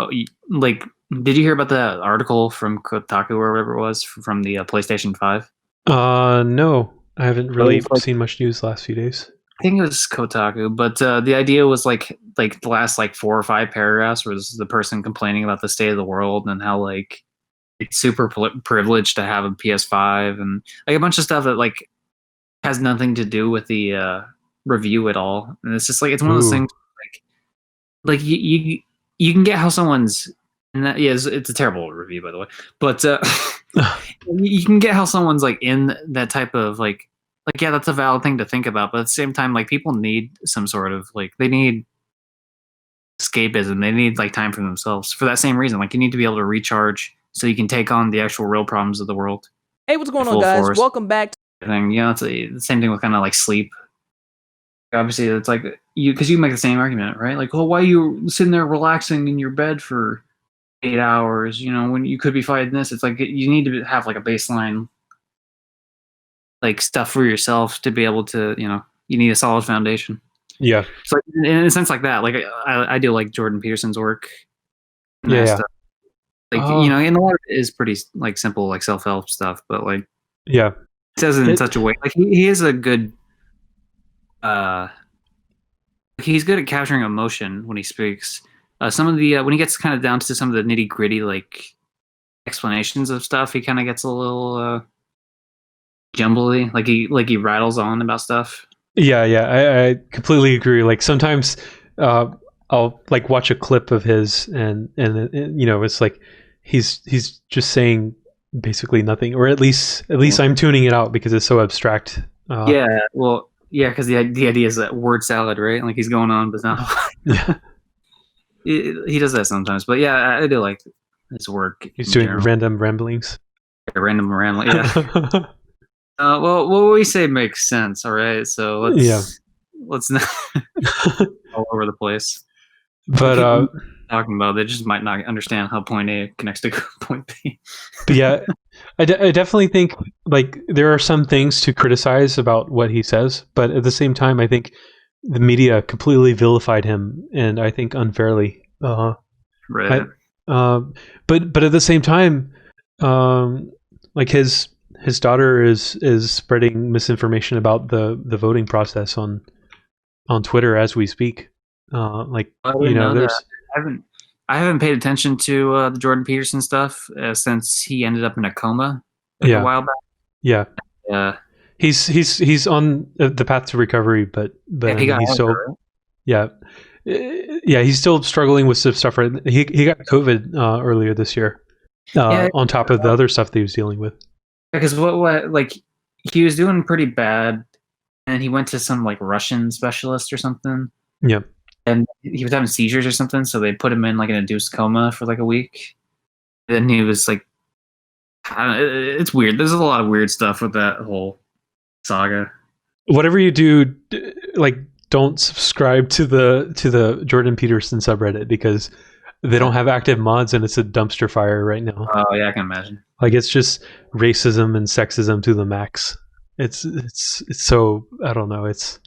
like did you hear about the article from Kotaku or whatever it was from the PlayStation 5? No, I haven't really seen much news the last few days. I think it was Kotaku, but the idea was like the last like 4 or 5 paragraphs was the person complaining about the state of the world and how like it's super privileged to have a PS5 and like a bunch of stuff that like has nothing to do with the review at all. And it's just like it's one of those things like you can get how someone's and that it's a terrible review by the way, but you can get how someone's like in that type of like yeah, that's a valid thing to think about, but at the same time like people need some sort of like they need escapism. They need like time for themselves for that same reason. Like you need to be able to recharge so you can take on the actual real problems of the world. Hey, what's going on, Full guys? force. Welcome back. Thing, you know, it's the same thing with kind of like sleep. Obviously, it's like because you make the same argument, right? Like, well, why are you sitting there relaxing in your bed for 8 hours? You know, when you could be fighting this. It's like you need to have like a baseline, like stuff for yourself to be able to, you know, you need a solid foundation. Yeah. So in a sense like that, like I do like Jordan Peterson's work. And Yeah. stuff. Like you know, and a lot of it is pretty like simple, like self-help stuff, but like yeah, he says it in such a way. Like he is a good. He's good at capturing emotion when he speaks. Some of the when he gets kind of down to some of the nitty gritty like explanations of stuff, he kind of gets a little jumbly. Like he rattles on about stuff. Yeah, I completely agree. Like sometimes I'll like watch a clip of his and you know, it's like he's just saying basically nothing, or at least I'm tuning it out because it's so abstract. Yeah, well, yeah, because the idea is that word salad, right? Like he's going on, but no. Yeah. He does that sometimes, but yeah, I do like his work. He's doing random ramblings. Random rambling, yeah. Well, what we say makes sense, all right? So let's not all over the place. But talking about, they just might not understand how point A connects to point B. But yeah, I definitely think like there are some things to criticize about what he says, but at the same time, I think the media completely vilified him, and I think unfairly. Right. But at the same time, like his daughter is spreading misinformation about the voting process on Twitter as we speak. Like you know, there's. I haven't paid attention to the Jordan Peterson stuff since he ended up in a coma a while back. Yeah. Yeah. He's on the path to recovery, but he's still he's still struggling with some stuff. Right, he got COVID earlier this year, on top of the other stuff that he was dealing with. Because what like he was doing pretty bad, and he went to some like Russian specialist or something. Yeah. And he was having seizures or something, so they put him in like an induced coma for like a week. Then he was like, it's weird. There's a lot of weird stuff with that whole saga. Whatever you do, like don't subscribe to the Jordan Peterson subreddit because they don't have active mods and it's a dumpster fire right now. Oh yeah, I can imagine. Like it's just racism and sexism to the max. It's so I don't know. It's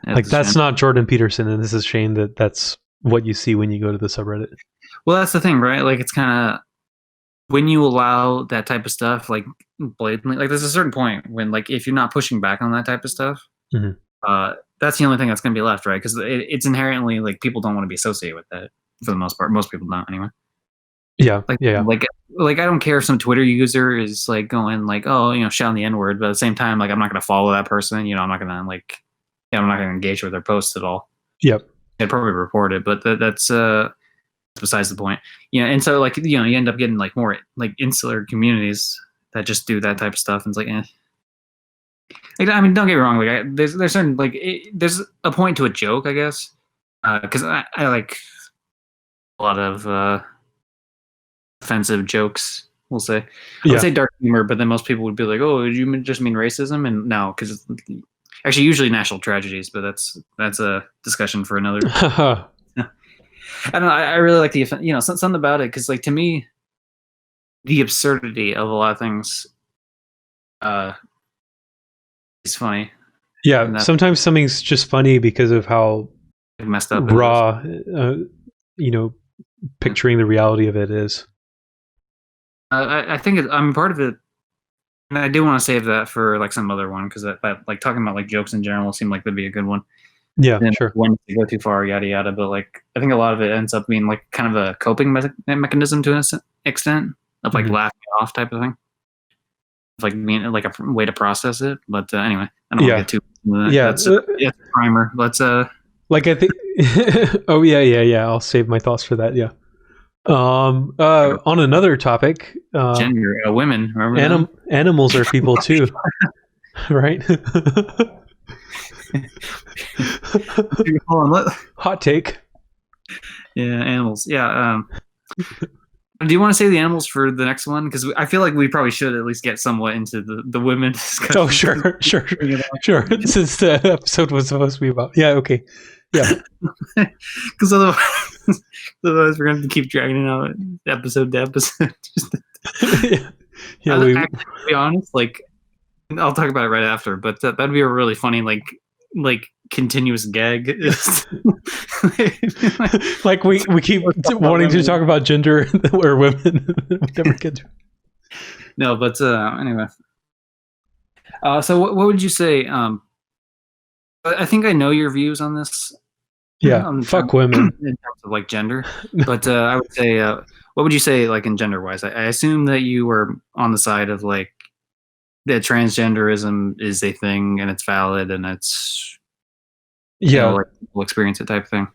like that's not Jordan Peterson, and this is a shame that that's what you see when you go to the subreddit. Well, that's the thing, right? Like it's kind of when you allow that type of stuff, like blatantly, like there's a certain point when, like, if you're not pushing back on that type of stuff, that's the only thing that's going to be left, right? Because it's inherently like people don't want to be associated with that for the most part. Most people don't, anyway. Yeah, Like I don't care if some Twitter user is like going like, oh, you know, shouting the N-word, but at the same time, like I'm not going to follow that person. You know, I'm not going to like. I'm not going to engage with their posts at all. Yep. I'd probably report it, but that's besides the point. Yeah, and so like you know you end up getting like more like insular communities that just do that type of stuff, and it's like, Like, I mean, don't get me wrong. Like, there's certain like there's a point to a joke, I guess, because I like a lot of offensive jokes. We'll say I would say dark humor, but then most people would be like, "Oh, did you just mean racism?" And no, because actually, usually national tragedies, but that's a discussion for another. I don't know. I really like the something about it because, like, to me, the absurdity of a lot of things is funny. Yeah, sometimes something's just funny because of how messed up, raw, picturing the reality of it is. I think I'm part of it. And I do want to save that for like some other one because that like talking about like jokes in general seemed like that'd be a good one. Yeah, sure. When you go too far, yada yada. But like, I think a lot of it ends up being like kind of a coping mechanism to an extent of like laughing off type of thing, like being like a way to process it. But anyway, I don't want to get too. Yeah, that's a primer. Let's like I think. Oh yeah. I'll save my thoughts for that. Yeah. On another topic, gender, women. Remember animals are people too, right? Hold on, hot take. Yeah, animals. Yeah. Do you want to say the animals for the next one? Because I feel like we probably should at least get somewhat into the women discussion. Oh, sure. Since the episode was supposed to be about, yeah, okay, yeah, Because otherwise we're going to keep dragging it out episode to episode. yeah. Actually, to be honest, like I'll talk about it right after, but that'd be a really funny like continuous gag. Like we keep wanting to talk about gender or women. We never get to. No, but anyway. So what would you say? I think I know your views on this. Yeah, fuck women in terms of like gender, but I would say, what would you say like in gender wise? I assume that you were on the side of like that transgenderism is a thing and it's valid and it's like people experience it type of thing.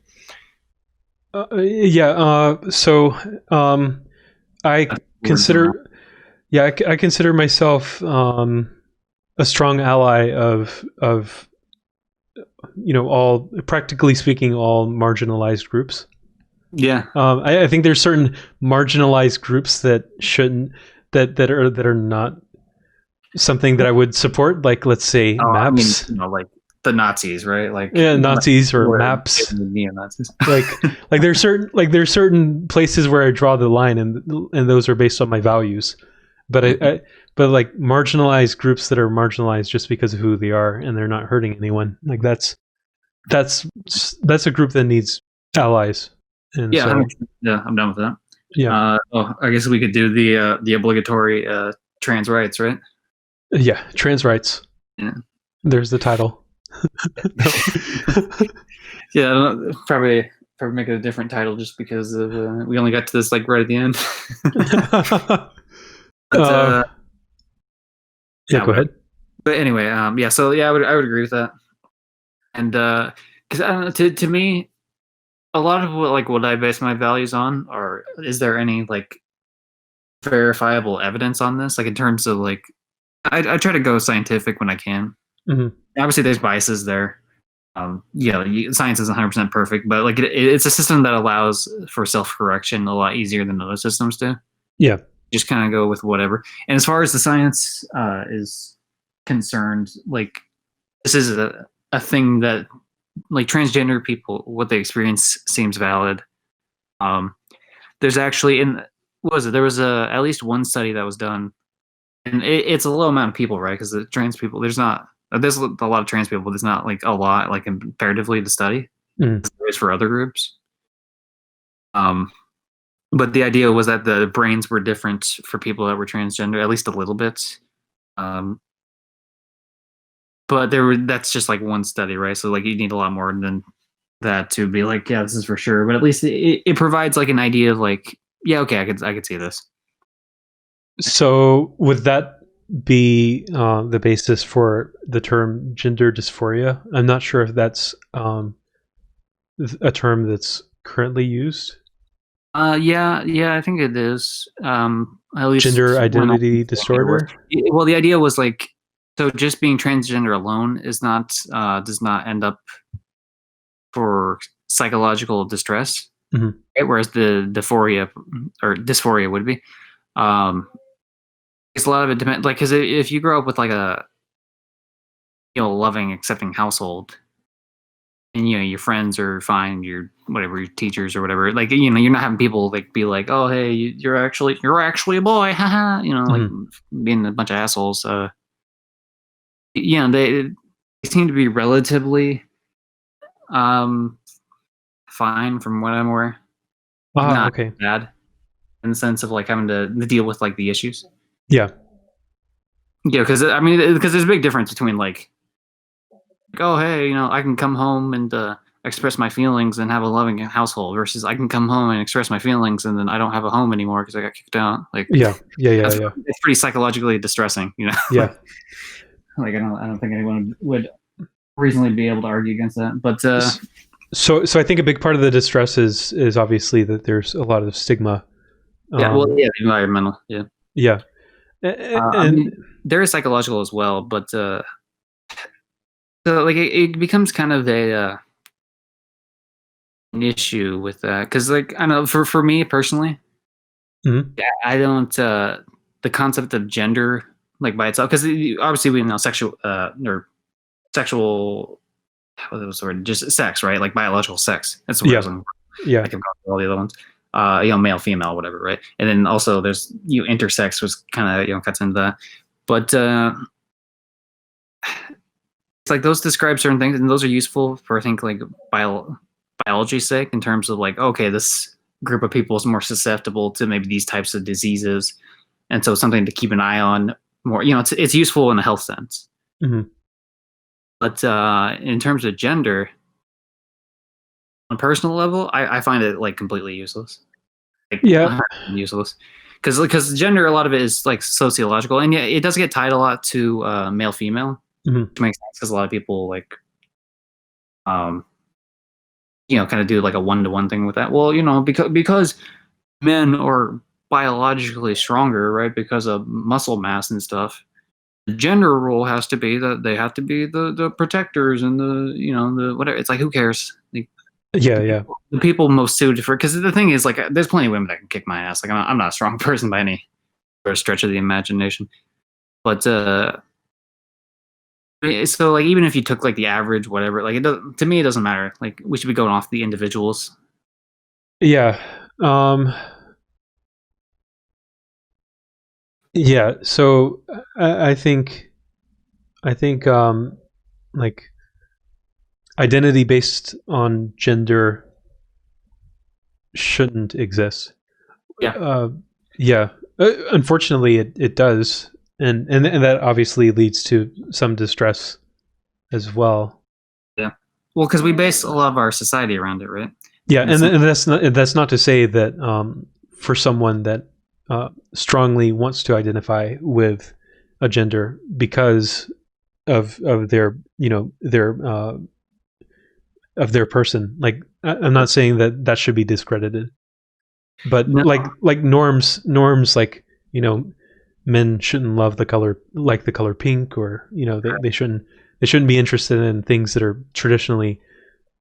So I consider I consider myself a strong ally of all, practically speaking, all marginalized groups. Yeah. I think there's certain marginalized groups that shouldn't that are not something that I would support, like let's say MAPS. I mean, like the Nazis, right? Like Nazis or MAPS. Neo-Nazis. like there's certain places where I draw the line, and those are based on my values. But but like marginalized groups that are marginalized just because of who they are and they're not hurting anyone, like that's a group that needs allies. And yeah, I'm done with that. Yeah. I guess we could do the obligatory trans rights, right? Yeah, trans rights. Yeah. There's the title. Yeah, probably make it a different title just because of we only got to this like right at the end. But, yeah, go ahead. But anyway, so yeah, I would agree with that. And because I don't know, to me, a lot of what I base my values on, or is there any like verifiable evidence on this? Like in terms of like, I try to go scientific when I can. Mm-hmm. Obviously, there's biases there. Science isn't 100% perfect, but like it's a system that allows for self-correction a lot easier than other systems do. Yeah. Just kind of go with whatever. And as far as the science is concerned, like this is a thing that like transgender people, what they experience seems valid. There's actually there was at least one study that was done, and it's a low amount of people, right? Because the trans people, there's a lot of trans people, but there's not like a lot like comparatively to study as there is for other groups. But the idea was that the brains were different for people that were transgender, at least a little bit. But that's just like one study, right? So like you need a lot more than that to be like, yeah, this is for sure. But at least it provides like an idea of like, yeah, okay, I could see this. So would that be the basis for the term gender dysphoria? I'm not sure if that's a term that's currently used. Yeah, I think it is. At least gender identity disorder. Well, the idea was like, so just being transgender alone is not does not end up for psychological distress, mm-hmm. right? Whereas the dysphoria would be. It's a lot of it depends, like, because if you grow up with like a loving, accepting household, and your friends are fine, your teachers or whatever, like you're not having people like be like, oh hey, you're actually a boy, haha, like being a bunch of assholes. They seem to be relatively fine from what I'm aware. Not okay. Bad in the sense of like having to deal with like the issues. Yeah, because because there's a big difference between like, oh hey, I can come home and express my feelings and have a loving household versus I can come home and express my feelings and then I don't have a home anymore because I got kicked out. Like yeah. It's pretty psychologically distressing, Yeah. Like I don't think anyone would reasonably be able to argue against that. But so I think a big part of the distress is obviously that there's a lot of stigma. Environmental. Yeah. And there is psychological as well, but so like it becomes kind of a an issue with that because, like, I don't know for me personally, Mhm. I don't the concept of gender like by itself because obviously we know sexual or sexual what was the word just sex right like biological sex that's the word I Yeah, was looking for. yeah, I can call all the other ones male female whatever right and then also there's intersex was kind of cuts into that but it's like those describe certain things and those are useful for I think like biology's sake in terms of like okay this group of people is more susceptible to maybe these types of diseases and so something to keep an eye on more it's useful in a health sense hmm but in terms of gender on a personal level I find it like completely useless like yeah, useless because gender a lot of it is like sociological and yeah it does get tied a lot to male female hmm which makes sense because a lot of people like um kind of do like a one-to-one thing with that well because men are biologically stronger right because of muscle mass and stuff the gender role has to be that they have to be the protectors and the the whatever it's like who cares like, yeah, yeah, the people most suited for because the thing is like there's plenty of women that can kick my ass like I'm not a strong person by any stretch of the imagination but so like even if you took like the average whatever like it does, to me it doesn't matter like we should be going off the individuals yeah. Yeah. So I think like identity based on gender shouldn't exist. yeah Uh, yeah. Unfortunately, it does, and that obviously leads to some distress as well. yeah well because we base a lot of our society around it right Yeah, in a sense and that's not to say that for someone that strongly wants to identify with a gender because of their their of their person. Like I'm not saying that that should be discredited, but no like norms like men shouldn't love the color pink, or they shouldn't be interested in things that are traditionally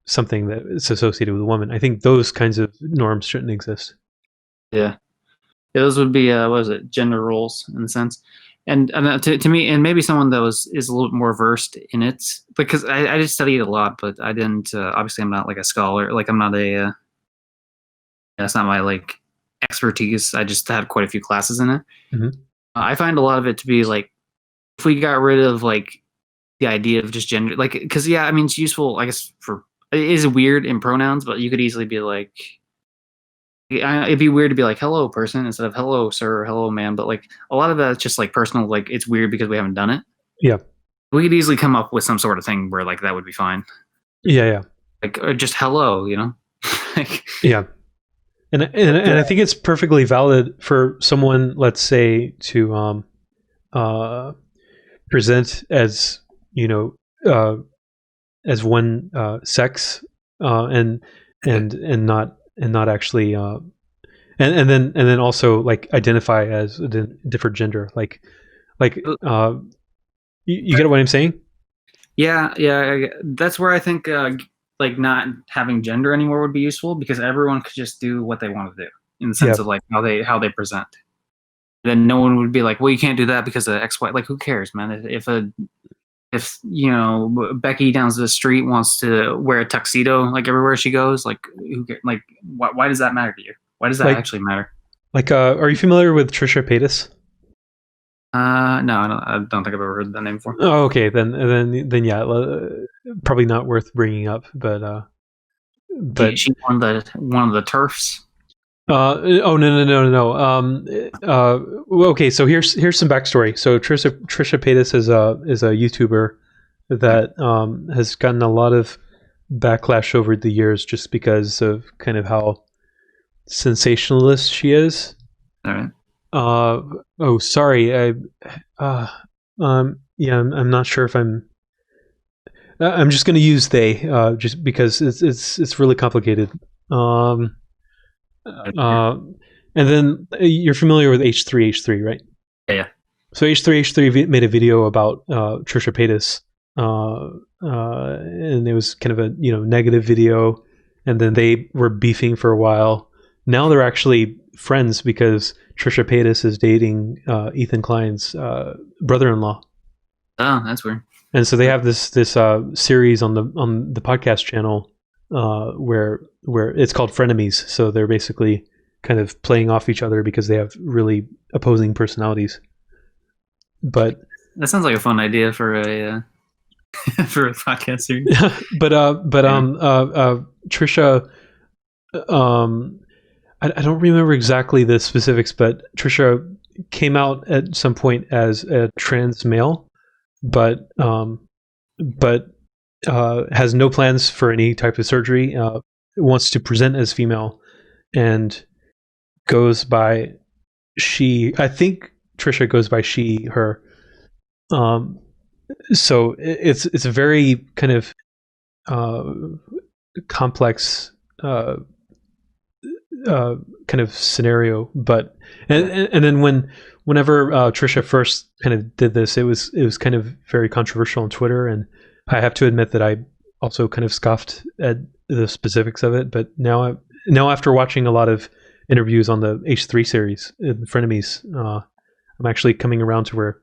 something that is associated with a woman. I think those kinds of norms shouldn't exist. yeah. Yeah, those would be what was it, gender roles in a sense, and to me, and maybe someone that is a little bit more versed in it because I did study it a lot, but I didn't. Obviously, I'm not like a scholar. Like I'm not a. That's not my like expertise. I just had quite a few classes in it. hmm I find a lot of it to be like if we got rid of like the idea of just gender, like because yeah, I mean it's useful. I guess for it is weird in pronouns, but you could easily be like it'd be weird to be like hello person instead of hello sir or hello ma'am but like a lot of that's just like personal like it's weird because we haven't done it Yeah, we could easily come up with some sort of thing where like that would be fine yeah, yeah, like or just hello like yeah. And I think it's perfectly valid for someone, let's say, to uh, present as you know uh, as one sex, and and not actually and then also like identify as a different gender, like you get what I'm saying? yeah that's where I think like not having gender anymore would be useful because everyone could just do what they want to do in the Yeah, sense of like how they present then no one would be like well you can't do that because of XY like who cares man if Becky down the street wants to wear a tuxedo like everywhere she goes, like like why does that matter to you? Why does that like actually matter? are you familiar with Trisha Paytas? No, I don't think I've ever heard that name before. Oh, okay, then yeah, probably not worth bringing up, but She one of the turfs. oh, no. Well, okay, so here's some backstory. So Trisha Paytas is a YouTuber that has gotten a lot of backlash over the years just because of kind of how sensationalist she is. All right. Oh, sorry. Yeah, I'm not sure if I'm just going to use they, just because it's really complicated. Um, and then you're familiar with H3H3, right? Yeah. So H3H3 made a video about Trisha Paytas, and it was kind of a negative video, and then they were beefing for a while. Now they're actually friends because Trisha Paytas is dating Ethan Klein's brother-in-law. Oh, that's weird. And so they have this series on the podcast channel where it's called Frenemies. So they're basically kind of playing off each other because they have really opposing personalities. But that sounds like a fun idea for a for a podcast series. but Trisha, I don't remember exactly the specifics, but Trisha came out at some point as a trans male. But has no plans for any type of surgery. Wants to present as female, and goes by she. I think Trisha goes by she, her. So it's a very kind of complex kind of scenario. But and then whenever Trisha first kind of did this, it was kind of very controversial on Twitter, and I have to admit that I also kind of scoffed at the specifics of it. But now after watching a lot of interviews on the H3 series, Frenemies, I'm actually coming around to where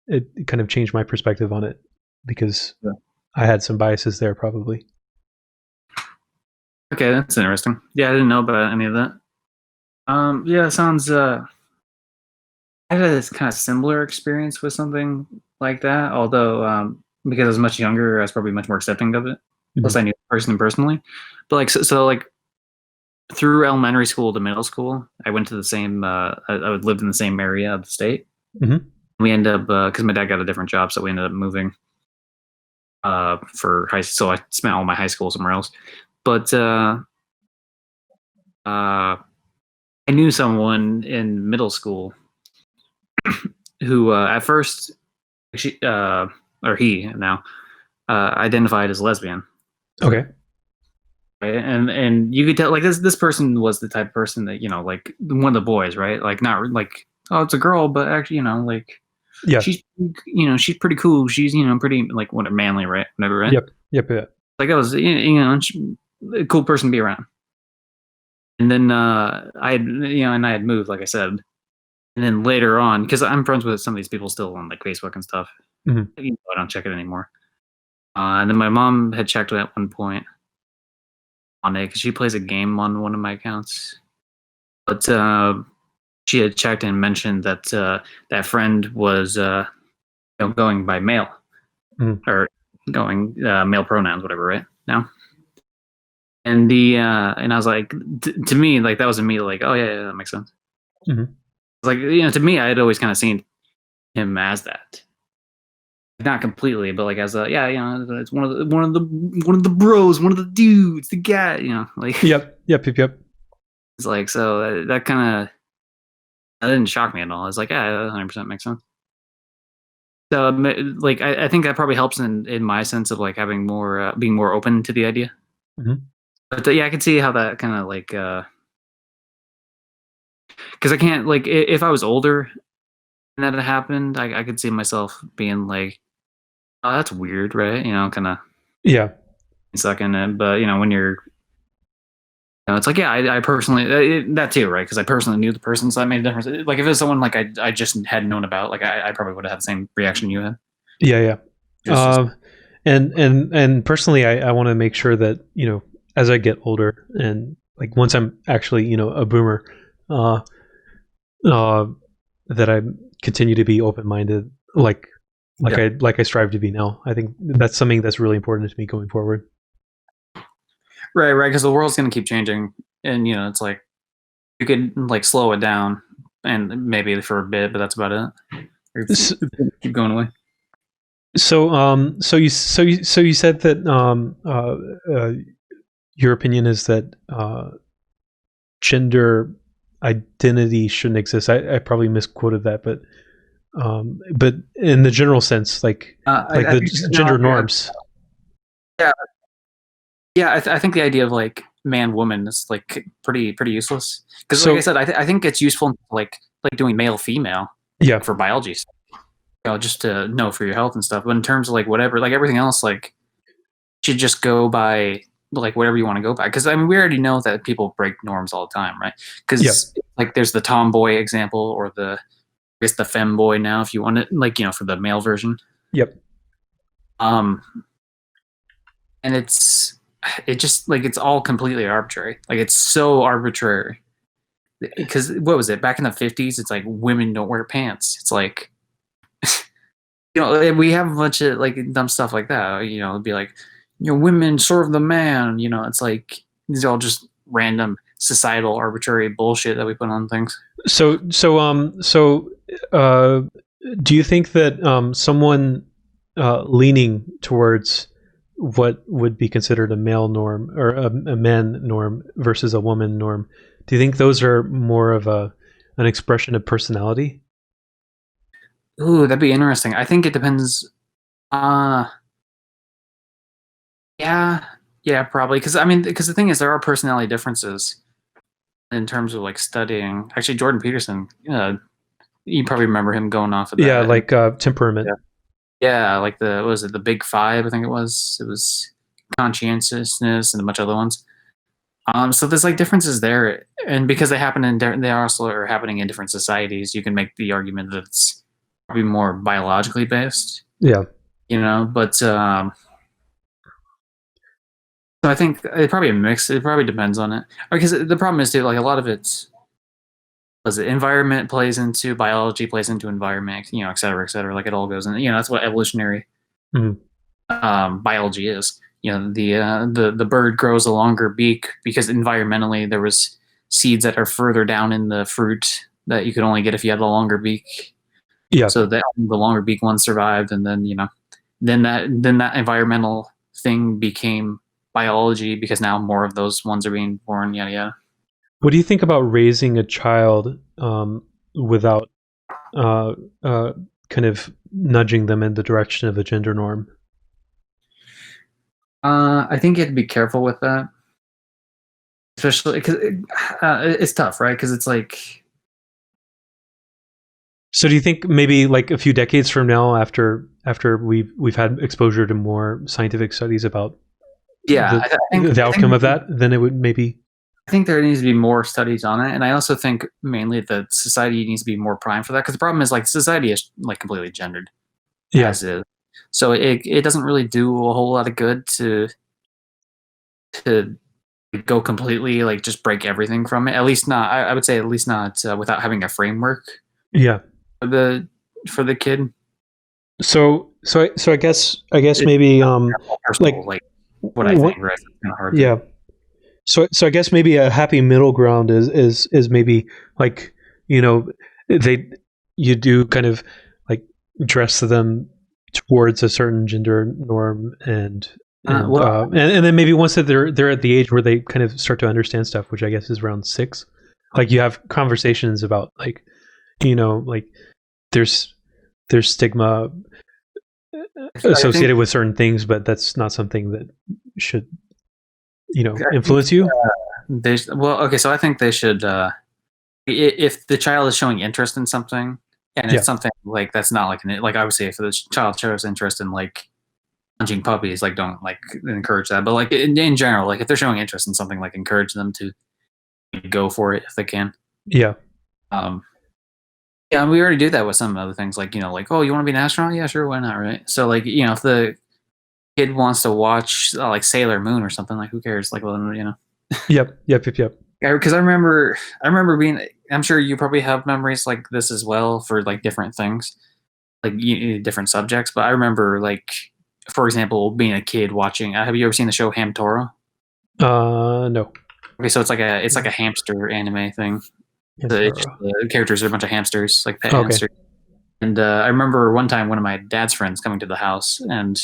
it kind of changed my perspective on it, because I had some biases there probably. Okay, that's interesting. Yeah, I didn't know about any of that. Yeah, it sounds. I had this kind of similar experience with something like that, although because I was much younger, I was probably much more accepting of it. Mm-hmm. Plus, I knew the person personally. But like, so like through elementary school to middle school, I went to the same. I lived in the same area of the state. Mm-hmm. We ended up because my dad got a different job, so we ended up moving for high. So I spent all my high school somewhere else. But I knew someone in middle school who at first she or he now identified as lesbian. Okay. Right? And you could tell like this person was the type of person that, you know, like one of the boys, right? Like not like, oh, it's a girl, but actually, you know, like she's, you know, she's pretty cool. She's, you know, pretty like what manly, right? Whatever, right? Yep. Like that was, you know, a cool person to be around. And then I had moved, like I said. And then later on, because I'm friends with some of these people still on like Facebook and stuff. Mm-hmm. I don't check it anymore. And then my mom had checked at one point on it because she plays a game on one of my accounts. But she had checked and mentioned that that friend was going by male or going male pronouns, whatever, right now. And and I was like, to me, like that was immediately like, oh yeah, that makes sense. Mm-hmm. Like, you know, to me, I had always kind of seen him as that, not completely, but like as a it's one of the bros, one of the dudes, the guy, you know, like Yep. It's like so that kind of didn't shock me at all. It's like, yeah, 100% makes sense. So like I think that probably helps in my sense of like having more being more open to the idea. Mm-hmm. But yeah, I could see how that kind of like because I can't like if I was older and that had happened, I could see myself being like, oh, that's weird, right? You know, kind of sucking it. But you know, when you're, you know, it's like, yeah, I personally that too, right? Because I personally knew the person, so that made a difference. Like if it was someone like I just had known about, like I probably would have had the same reaction you had. Yeah. And personally, I want to make sure that, you know, as I get older and like once I'm actually, you know, a boomer, that I continue to be open-minded, like I strive to be now. I think that's something that's really important to me going forward. Right. Because the world's going to keep changing, and you know, it's like you could like slow it down, and maybe for a bit, but that's about it. Or keep going away. So you said that your opinion is that gender identity shouldn't exist. I probably misquoted that, but in the general sense, like the gender norms. Yeah, I think the idea of like man woman is like pretty useless because like I said, I think it's useful like doing male female for biology stuff, you know, just to know for your health and stuff. But in terms of like whatever, like everything else, like should just go by like whatever you want to go by. Because I mean, we already know that people break norms all the time, right? Because like there's the tomboy example, or the I guess the femboy now, if you want it, like for the male version. Yep. And it just like it's all completely arbitrary. Like it's so arbitrary. Because what was it back in the 50s? It's like women don't wear pants. It's like we have a bunch of like dumb stuff like that. It'd be like women serve the man. It's like these are all just random societal arbitrary bullshit that we put on things. So do you think that someone leaning towards what would be considered a male norm or a man norm versus a woman norm, do you think those are more of an expression of personality? Ooh, that'd be interesting. I think it depends. Yeah, probably. Because the thing is, there are personality differences in terms of like studying. Actually, Jordan Peterson, you probably remember him going off of that. Yeah, like temperament. Yeah, like what was it, the Big Five? I think it was. It was conscientiousness and a bunch of other ones. So there's like differences there, and because they also are happening in different societies, you can make the argument that it's probably more biologically based. Yeah. But so I think it's probably a mix. It probably depends on it, because the problem is too, like a lot of it's environment plays into biology, plays into environment, et cetera, et cetera. Like it all goes in. That's what evolutionary biology is. The bird grows a longer beak because environmentally there was seeds that are further down in the fruit that you could only get if you had a longer beak. Yeah. So the longer beak ones survived, and then then that environmental thing became biology because now more of those ones are being born. Yada yada. What do you think about raising a child without kind of nudging them in the direction of a gender norm? I think you have to be careful with that, especially because it's tough, right? Because it's like. So do you think maybe like a few decades from now, after we've had exposure to more scientific studies about the outcome of that, then it would maybe. I think there needs to be more studies on it, and I also think mainly that society needs to be more primed for that, because the problem is like society is like completely gendered, as is. So it doesn't really do a whole lot of good to go completely like just break everything from it. At least not. I would say at least not without having a framework. Yeah. For the kid. So I guess maybe like what I think, right? It's kind of hard. Yeah. So I guess maybe a happy middle ground is maybe like you do kind of like dress them towards a certain gender norm and then maybe once that they're at the age where they kind of start to understand stuff, which I guess is around 6, like you have conversations about like like there's stigma associated with certain things, but that's not something that should influence you. So I think they should if the child is showing interest in something, and it's something like that's not like obviously if the child shows interest in like punching puppies, like don't like encourage that, but like in general, like if they're showing interest in something, like encourage them to go for it if they can. Yeah. Yeah, we already do that with some other things, like like, oh, you want to be an astronaut? Yeah, sure, why not, right? So like if the kid wants to watch like Sailor Moon or something, like who cares? Like, well, Yep. Because I remember being. I'm sure you probably have memories like this as well for like different things, like different subjects. But I remember like, for example, being a kid watching. Have you ever seen the show Hamtaro? No. Okay, so it's like a hamster anime thing. The characters are a bunch of hamsters, like pet hamsters. And I remember one time one of my dad's friends coming to the house and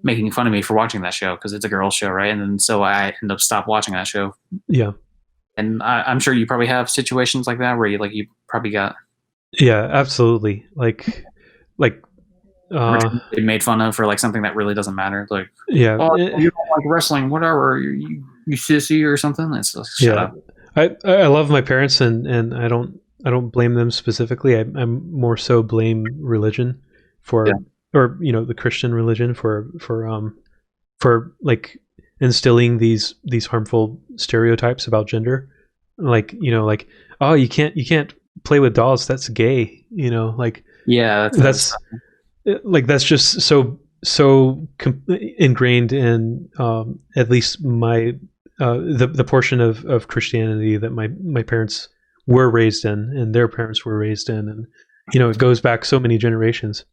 making fun of me for watching that show because it's a girl show, right? And then so I ended up stopped watching that show. Yeah. And I'm sure you probably have situations like that where you probably got. Yeah, absolutely. Like it made fun of for like something that really doesn't matter. Like, yeah, oh, you don't like wrestling, whatever. You sissy or something. It's like, shut up. I love my parents and I don't blame them specifically. I'm more so blame religion for or the Christian religion for like instilling these harmful stereotypes about gender, like like, oh, you can't play with dolls, that's gay, like Yeah, that's like that's just ingrained in at least my the portion of Christianity that my parents were raised in and their parents were raised in, and it goes back so many generations.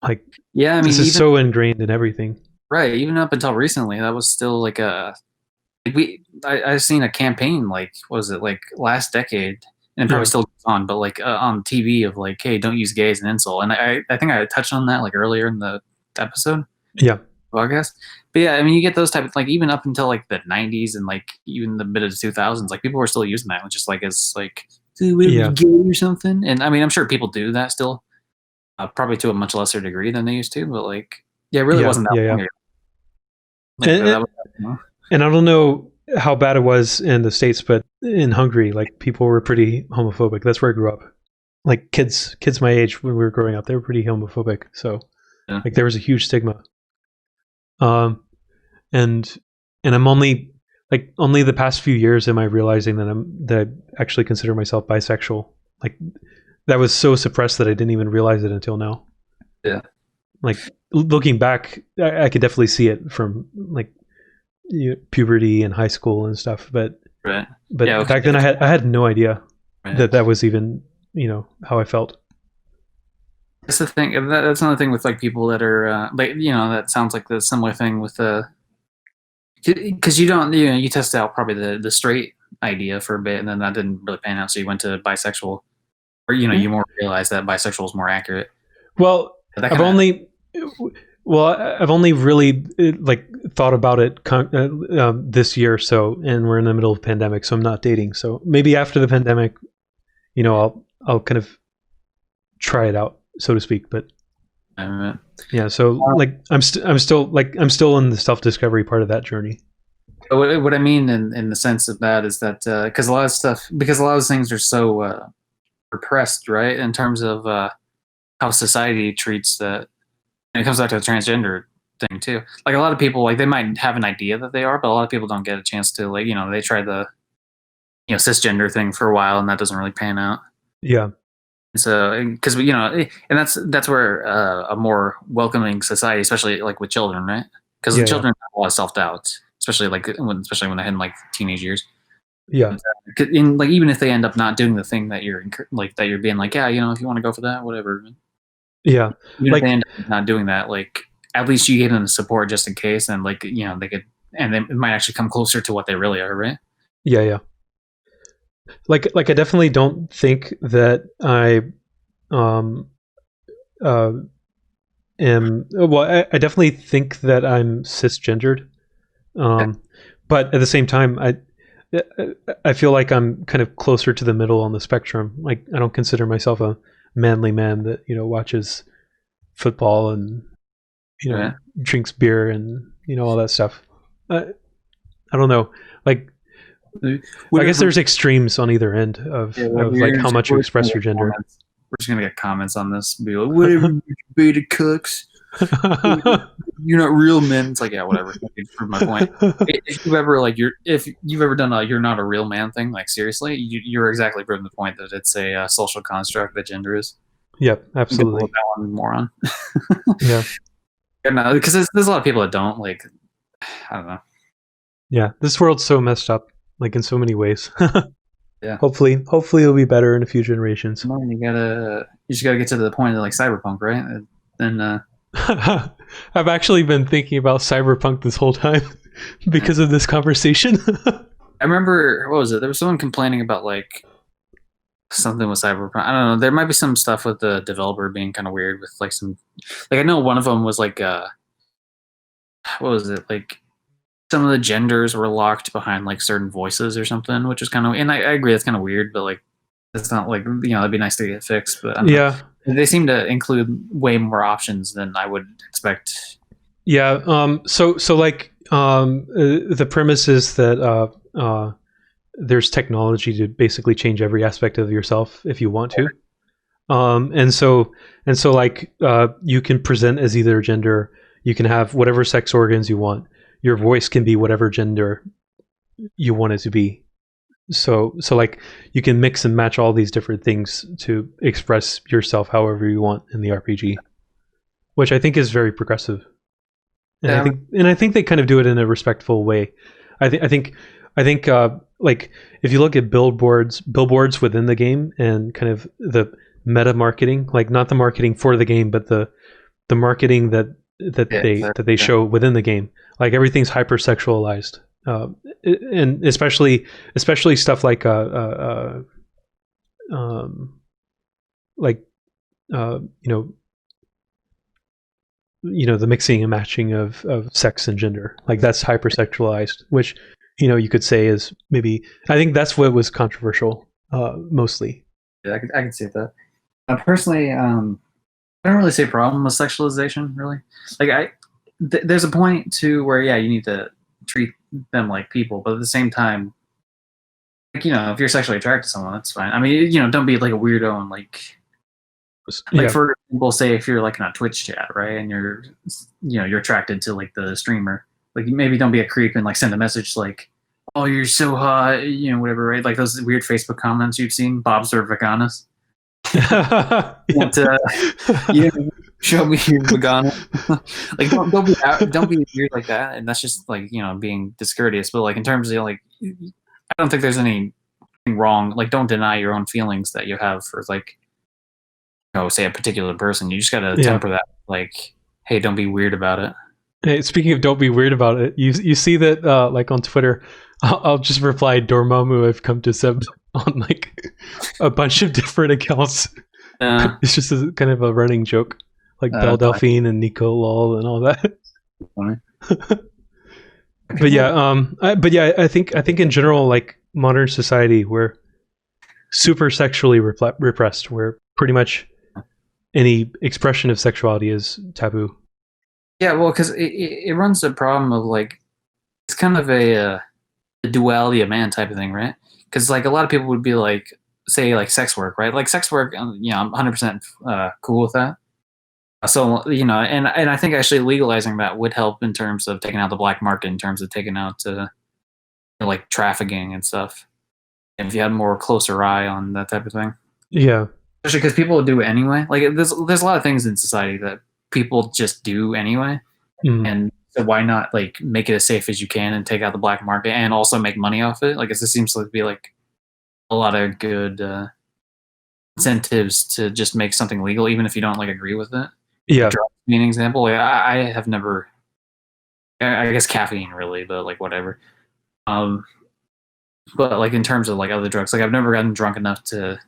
Like, yeah. I mean, this is even so ingrained in everything. right, even up until recently, that was still like a like I've seen a campaign like what was it like last decade, and it probably Yeah. still goes on, but like on TV of like, hey, don't use gay as an insult. And I think I touched on that like earlier in the episode Yeah. podcast. But yeah, I mean, you get those type of like even up until like the 90s and like even the mid of the 2000s, like people were still using that just like as like, "Dude, what are Yeah. you gay or something?" And I mean, I'm sure people do that still, probably to a much lesser degree than they used to, but like, yeah, it really Yeah. wasn't that Yeah. long Yeah. ago. Like, And, that was, and I don't know how bad it was in the States, but in Hungary, like, people were pretty homophobic. That's where I grew up. Like, kids my age when we were growing up, they were pretty homophobic. So Yeah. like, there was a huge stigma. And I'm only the past few years am I realizing that I actually consider myself bisexual. Like, that was so suppressed that I didn't even realize it until now. Yeah. Like, looking back, I could definitely see it from like puberty and high school and stuff. But right. back then I had no idea Right. that was even how I felt. That's the thing. That's another thing with like people that are like that sounds like the similar thing with because you don't you test out probably the straight idea for a bit, and then that didn't really pan out, so you went to bisexual, or you more realized that bisexual is more accurate. Well, I've only really like thought about it this year, so, and we're in the middle of a pandemic, so I'm not dating. So maybe after the pandemic, I'll kind of try it out, so to speak. But yeah, so like I'm still in the self-discovery part of that journey. What I mean in the sense of that is that because a lot of those things are so repressed, right? In terms of how society treats that, and it comes back to the transgender thing too. Like, a lot of people, like, they might have an idea that they are, but a lot of people don't get a chance to, like, they try the cisgender thing for a while, and that doesn't really pan out. Yeah. So, because and that's where a more welcoming society, especially like with children, right? Because children have a lot of self doubt, especially when they're in like teenage years. Yeah. And like, even if they end up not doing the thing that you're being like, yeah, if you want to go for that, whatever. Yeah. Even if they end up not doing that, like, at least you gave them the support just in case, and like they could, and it might actually come closer to what they really are, right? Yeah. Yeah. Like I definitely don't think that I am, well, I definitely think that I'm cisgendered, but at the same time I feel like I'm kind of closer to the middle on the spectrum. Like, I don't consider myself a manly man that watches football and drinks beer and all that stuff. I don't know, like, I guess there's extremes on either end of like how much you express your gender. We're just gonna get comments on this. Be like, whatever, beta cooks. You're not real men. It's like, yeah, whatever. Prove my point. If you've ever done a "you're not a real man" thing, like, seriously, you're exactly proving the point that it's a social construct that gender is. Yep, absolutely. That one, moron. Yeah. No, because there's a lot of people that don't, like. I don't know. Yeah, this world's so messed up, like, in so many ways. Yeah. Hopefully it'll be better in a few generations. You just gotta get to the point of like cyberpunk, right? Then I've actually been thinking about cyberpunk this whole time because of this conversation. I remember, what was it? There was someone complaining about like something with cyberpunk. I don't know. There might be some stuff with the developer being kind of weird with like some, like, I know one of them was like what was it, like some of the genders were locked behind like certain voices or something, which is kind of, and I agree that's kind of weird, but like, it's not like, it'd be nice to get fixed, but I don't know. They seem to include way more options than I would expect. Yeah. So like, the premise is that there's technology to basically change every aspect of yourself if you want to. And so like, you can present as either gender, you can have whatever sex organs you want, your voice can be whatever gender you want it to be. So like you can mix and match all these different things to express yourself however you want in the RPG, which I think is very progressive. And I think they kind of do it in a respectful way. I think like if you look at billboards within the game and kind of the meta marketing, like not the marketing for the game, but the marketing that they show within the game, like everything's hypersexualized, and especially stuff like the mixing and matching of sex and gender, like that's hypersexualized, which you could say is maybe, I think that's what was controversial mostly. Yeah, I can see that. Personally, I don't really see a problem with sexualization, really. Like there's a point to where you need to treat them like people, but at the same time, like, if you're sexually attracted to someone, that's fine. I mean, don't be like a weirdo and like for example, say if you're like in a Twitch chat, right, and you're attracted to like the streamer, like maybe don't be a creep and like send a message like, "Oh, you're so hot," whatever, right? Like those weird Facebook comments you've seen, Bob's or Veganas. Show me your vagina. Like don't be weird like that, and that's just like being discourteous. But like in terms of like, I don't think there's anything wrong. Like don't deny your own feelings that you have for like, say a particular person. You just gotta temper that. Like, hey, don't be weird about it. Hey, speaking of don't be weird about it, you see that like on Twitter, I'll just reply Dormammu, I've come to sub on like a bunch of different accounts. It's just kind of a running joke, like Belle Delphine and Nico Lol and all that. Funny. I think in general, like modern society, we're super sexually repressed. Where pretty much any expression of sexuality is taboo. Yeah, well, because it runs the problem of like, it's kind of a duality of man type of thing, right? Because like a lot of people would be like, say like sex work, right? Like sex work, I'm 100% cool with that. So and I think actually legalizing that would help in terms of taking out the black market, in terms of taking out like trafficking and stuff. And if you had a more closer eye on that type of thing, yeah, especially because people would do it anyway. Like there's a lot of things in society that people just do anyway, and so why not like make it as safe as you can and take out the black market and also make money off it? Like it seems to be like a lot of good incentives to just make something legal, even if you don't like agree with it. Yeah, Drugs being an example. Like, I have never. I guess caffeine really, but like whatever. But like in terms of like other drugs, like I've never gotten drunk enough to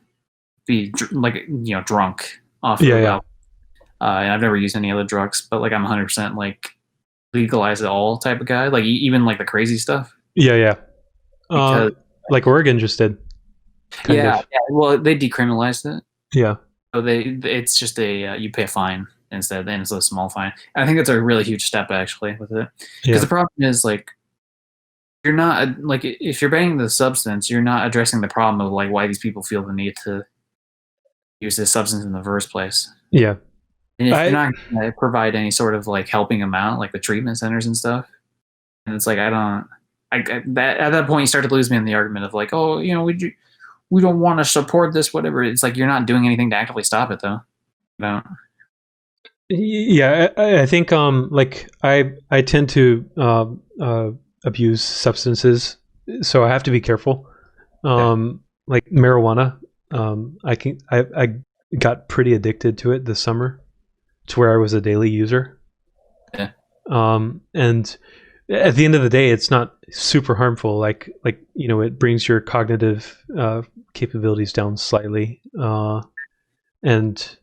be drunk off of alcohol. And I've never used any other drugs, but like I'm 100% like legalize it all type of guy. Like even like the crazy stuff. Yeah. Because, like Oregon just did. Yeah. Well, they decriminalized it. Yeah. So it's just you pay a fine instead, and it's a small fine. And I think that's a really huge step actually with it. Because the problem is like, you're not like, if you're banning the substance, you're not addressing the problem of like why these people feel the need to use this substance in the first place. Yeah. And if you're not going to provide any sort of like helping them out, like the treatment centers and stuff, and it's like at that point you start to lose me in the argument of like, oh, we don't want to support this, whatever. It's like you're not doing anything to actively stop it, though. No. Yeah, I think like I tend to abuse substances, so I have to be careful. Like marijuana, I got pretty addicted to it this summer, to where I was a daily user. Yeah. And at the end of the day, it's not super harmful. Like it brings your cognitive capabilities down slightly. And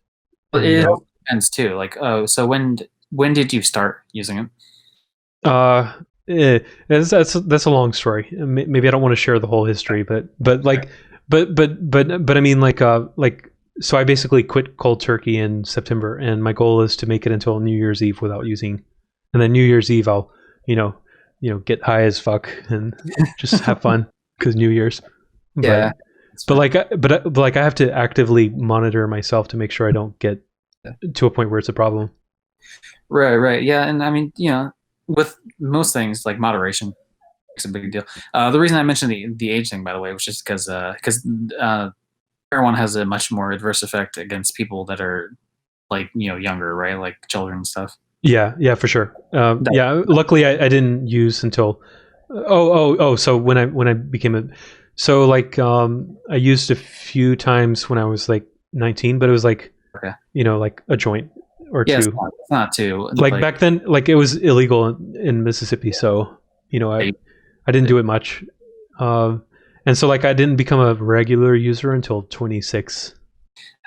it depends too. Like, so when did you start using it? That's a long story. Maybe I don't want to share the whole history, but I mean like. So I basically quit cold turkey in September, and my goal is to make it until New Year's Eve without using. And then New Year's Eve, I'll, get high as fuck and just have fun because New Year's. But I have to actively monitor myself to make sure I don't get to a point where it's a problem. Right. Yeah, and I mean, with most things, like moderation makes a big deal. The reason I mentioned the age thing, by the way, was just because marijuana has a much more adverse effect against people that are like younger, right? Like children and stuff. Yeah, for sure. Yeah, luckily I didn't use until. Oh. So when I became a, so like I used a few times when I was like 19, but it was like Okay. like a joint or Yeah, two. it's not too Like back then, like it was illegal in Mississippi, so I didn't do it much. And so like I didn't become a regular user until 26.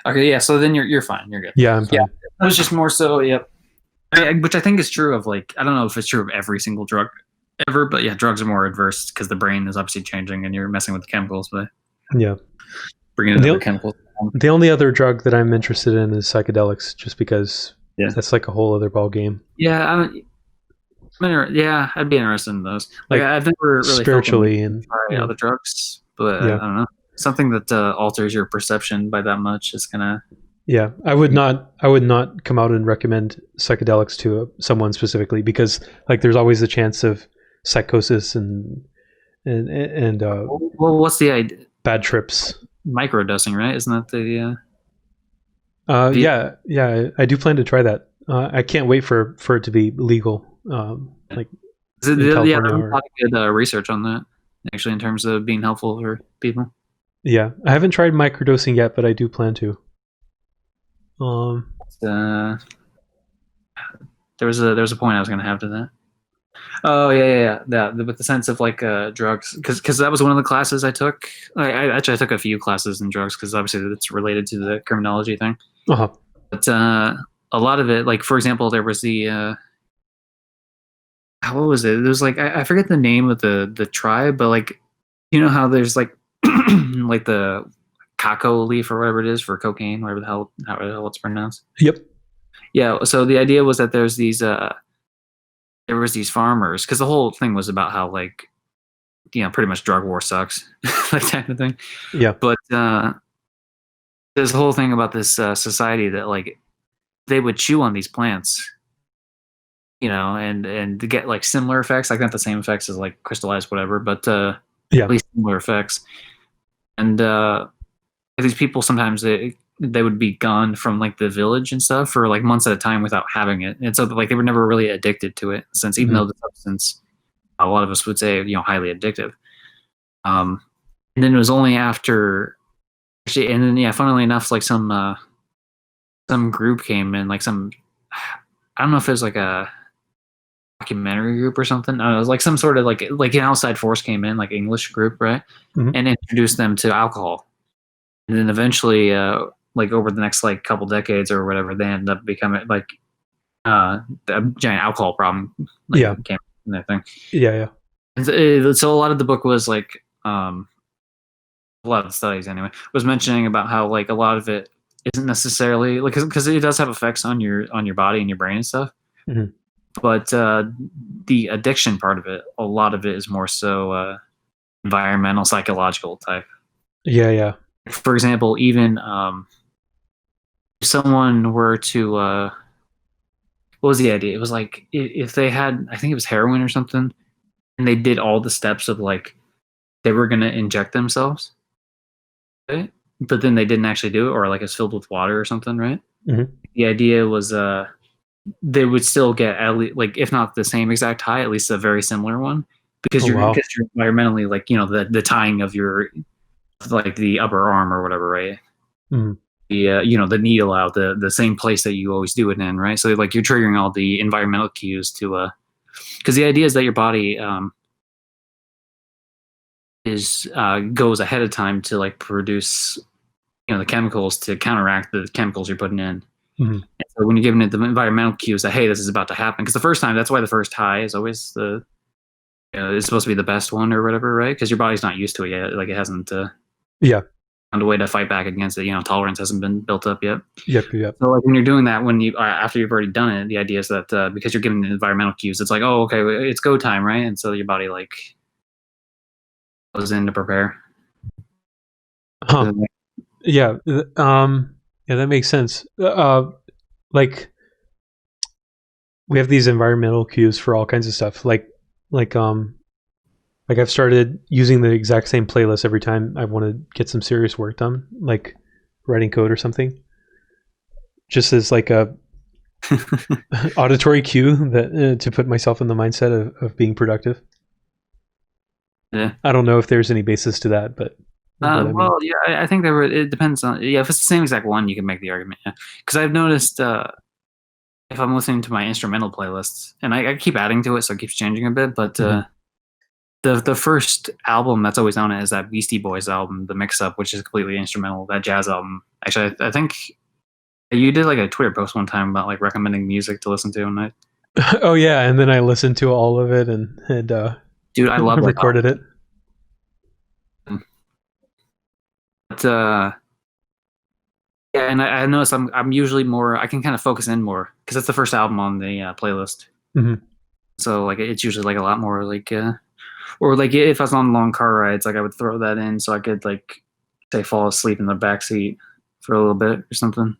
Okay, yeah. So then you're fine. You're good. Yeah, I'm fine. Yeah, it was just more so. Yep. Which I think is true of like I don't know if it's true of every single drug ever, but yeah, drugs are more adverse because the brain is obviously changing and you're messing with the chemicals, but Yeah. bringing in other chemicals. The only other drug that I'm interested in is psychedelics, just because that's like a whole other ball game. Yeah, I'd be interested in those. Like I've never really spiritually felt try other drugs, but I don't know, something that alters your perception by that much is gonna. Yeah, I would not come out and recommend psychedelics to someone specifically because like there's always the chance of psychosis and well, what's the idea? Bad trips. Microdosing, right? Isn't that the? Yeah. I do plan to try that. I can't wait for it to be legal. Like there's a lot of good research on that, actually, in terms of being helpful for people. Yeah, I haven't tried microdosing yet, but I do plan to. There was a point I was going to have to that. Oh yeah. With the sense of like drugs, because that was one of the classes I took. I took a few classes in drugs because obviously it's related to the criminology thing. Uh-huh. But a lot of it, like for example, there was the what was it? It was like I forget the name of the tribe, but like how there's like like the kako leaf or whatever it is for cocaine, whatever the hell it's pronounced. Yep. Yeah. So the idea was that there's these there was these farmers because the whole thing was about how like pretty much drug war sucks, that type of thing. Yeah. But there's a whole thing about this society that like they would chew on these plants, and to get like similar effects, like not the same effects as like crystallized whatever, but at least similar effects. And these people sometimes they would be gone from like the village and stuff for like months at a time without having it, and so like they were never really addicted to it. Since even though the substance, a lot of us would say highly addictive. And then it was only after, actually, and then funnily enough, like some group came in, like some, I don't know if it was like a documentary group or something. I don't know, it was like some sort of like an outside force came in, like English group, right, and introduced them to alcohol. And then eventually, like over the next like couple decades or whatever, they ended up becoming like a giant alcohol problem. Like, came from that thing. Yeah. And so a lot of the book was like, a lot of the studies anyway, was mentioning about how like a lot of it isn't necessarily like because it does have effects on your body and your brain and stuff. Mm-hmm. But the addiction part of it, a lot of it is more so environmental, psychological type. Yeah. For example, even if someone were to, what was the idea? It was like if they had, I think it was heroin or something, and they did all the steps of like they were gonna inject themselves, right? But then they didn't actually do it, or like it's filled with water or something, right? Mm-hmm. The idea was they would still get at least like if not the same exact high, at least a very similar one because you're environmentally like the tying of your like the upper arm or whatever, right? Mm-hmm. The needle out the same place that you always do it in, right? So like you're triggering all the environmental cues to because the idea is that your body goes ahead of time to like produce the chemicals to counteract the chemicals you're putting in. Mm-hmm. So when you're giving it the environmental cues that hey, this is about to happen, because the first time, that's why the first high is always it's supposed to be the best one or whatever, right? Because your body's not used to it yet, like it hasn't found a way to fight back against it. Tolerance hasn't been built up yet. Yep. So like when you're doing that, when you after you've already done it, the idea is that because you're giving the environmental cues, it's like, oh, okay, it's go time, right? And so your body like goes in to prepare. Huh. Yeah. Yeah, that makes sense. Like we have these environmental cues for all kinds of stuff. Like I've started using the exact same playlist every time I want to get some serious work done, like writing code or something. Just as like a auditory cue that to put myself in the mindset of being productive. Yeah. I don't know if there's any basis to that, but I mean, well, yeah, I think it depends on. Yeah, if it's the same exact one, you can make the argument. Yeah, because I've noticed if I'm listening to my instrumental playlists, and I keep adding to it, so it keeps changing a bit. But the first album that's always on it is that Beastie Boys album, the Mix Up, which is completely instrumental. That jazz album. Actually, I think you did like a Twitter post one time about like recommending music to listen to, and oh yeah, and then I listened to all of it and dude, I love recorded it. But yeah, and I noticed I'm usually more. I can kind of focus in more because it's the first album on the playlist. Mm-hmm. So like it's usually like a lot more like or like if I was on long car rides, like I would throw that in so I could like say fall asleep in the back seat for a little bit or something.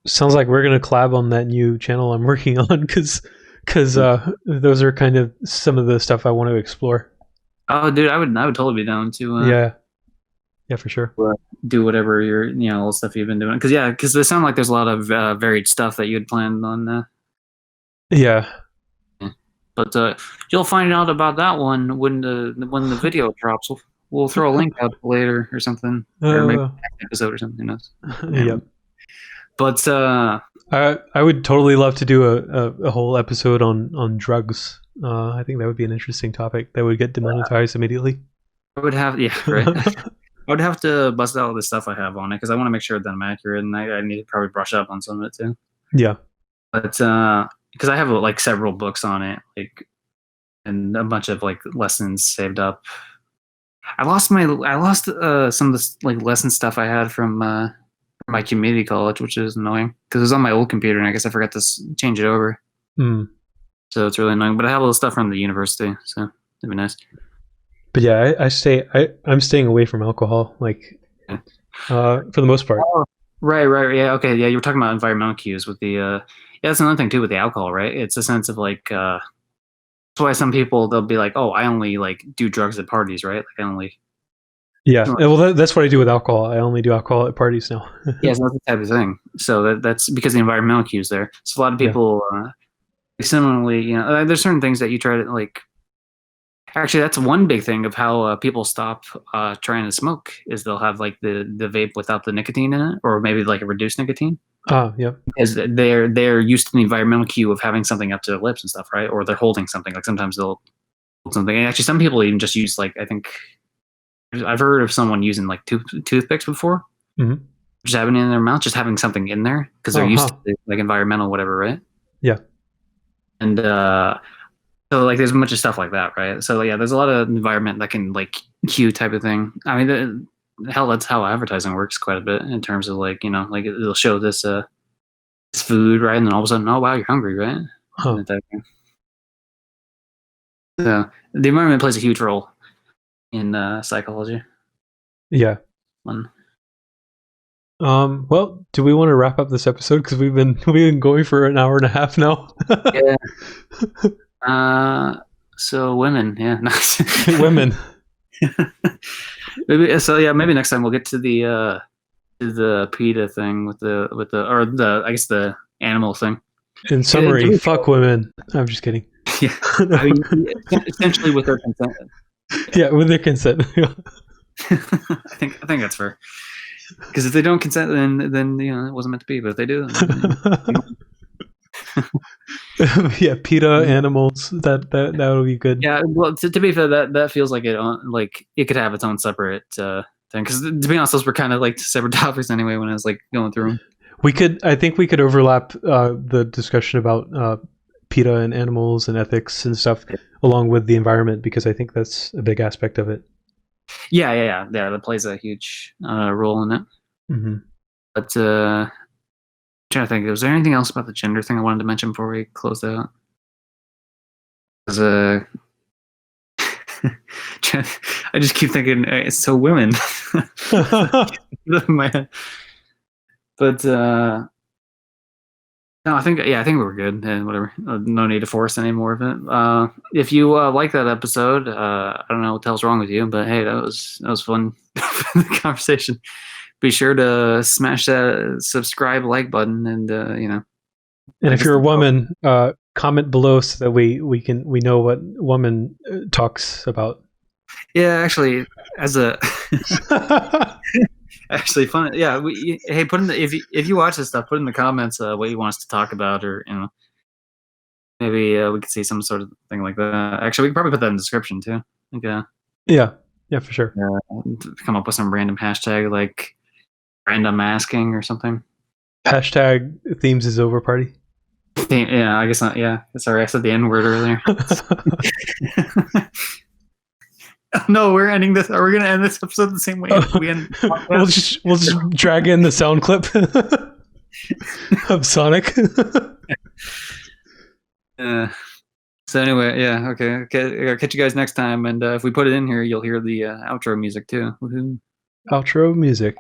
Sounds like we're gonna collab on that new channel I'm working on because those are kind of some of the stuff I want to explore. Oh, dude, I would totally be down to yeah, for sure. Do whatever all the stuff you've been doing because they sound like there's a lot of varied stuff that you had planned on. Yeah. But you'll find out about that one when the video drops. We'll throw a link up later or something, or maybe next episode or something. Who knows? Yep. But I would totally love to do a whole episode on drugs. I think that would be an interesting topic that would get demonetized immediately. I would have right. I would have to bust out all the stuff I have on it because I want to make sure that I'm accurate, and I need to probably brush up on some of it too. Yeah. But because I have like several books on it, like, and a bunch of like lessons saved up. I lost some of the like lesson stuff I had from my community college, which is annoying because it was on my old computer, and I guess I forgot to change it over. So it's really annoying. But I have all the stuff from the university, so it'd be nice. But yeah, I'm staying away from alcohol, like for the most part. Oh, right, yeah, okay, yeah. You were talking about environmental cues with the yeah. That's another thing too with the alcohol, right? It's a sense of like that's why some people they'll be like, oh, I only like do drugs at parties, right? Like I only. Yeah, well, that's what I do with alcohol. I only do alcohol at parties now. Yeah, so that's the type of thing. So that's because the environmental cues there. So a lot of people similarly, there's certain things that you try to like. Actually, that's one big thing of how people stop trying to smoke is they'll have like the vape without the nicotine in it, or maybe like a reduced nicotine. Yeah. Because they're used to the environmental cue of having something up to their lips and stuff, right? Or they're holding something. Like sometimes they'll hold something. And actually, some people even just use like I think I've heard of someone using like toothpicks before, just having it in their mouth, just having something in there because they're used to like environmental whatever, right? Yeah. And so like there's a bunch of stuff like that, right? So yeah, there's a lot of environment that can like cue type of thing. I mean, hell, that's how advertising works quite a bit in terms of like like it'll show this this food, right? And then all of a sudden, oh wow, you're hungry, right? So the environment plays a huge role in psychology. Yeah. Well, do we want to wrap up this episode because we've been going for an hour and a half now? Yeah. So women, yeah, women. Maybe next time we'll get to the PETA thing with the I guess the animal thing. In summary, fuck women. I'm just kidding. Yeah, I mean, essentially with their consent. Yeah, with their consent. I think that's fair. Because if they don't consent, then it wasn't meant to be. But if they do, yeah, PETA animals. That would be good. Yeah, well, to be fair, that feels like it could have its own separate thing. Because to be honest, those were kind of like separate topics anyway when I was like going through them. I think we could overlap the discussion about PETA and animals and ethics and stuff along with the environment because I think that's a big aspect of it. Yeah. That plays a huge role in it. Mm-hmm. But I'm trying to think, was there anything else about the gender thing I wanted to mention before we closed out? I just keep thinking it's so women. My head. But No, I think we're good. And whatever, no need to force any more of it. If you like that episode, I don't know what the hell's wrong with you, but hey, that was fun conversation. Be sure to smash that subscribe like button, and And I if guess you're a the- woman, comment below so that we know what woman talks about. yeah, actually, as a actually fun, yeah. Hey, put in the if you watch this stuff, put in the comments what you want us to talk about, or maybe we could see some sort of thing like that. Actually, we can probably put that in the description too. Like, Yeah, for sure. come up with some random hashtag like random asking or something. Hashtag themes is over party. Yeah, I guess not. Yeah, sorry, I said the N word earlier. No, we're ending this. Are we going to end this episode the same way we end? we'll just drag in the sound clip of Sonic. So anyway, yeah, okay. I'll catch you guys next time, and if we put it in here, you'll hear the outro music too. Woohoo! Outro music.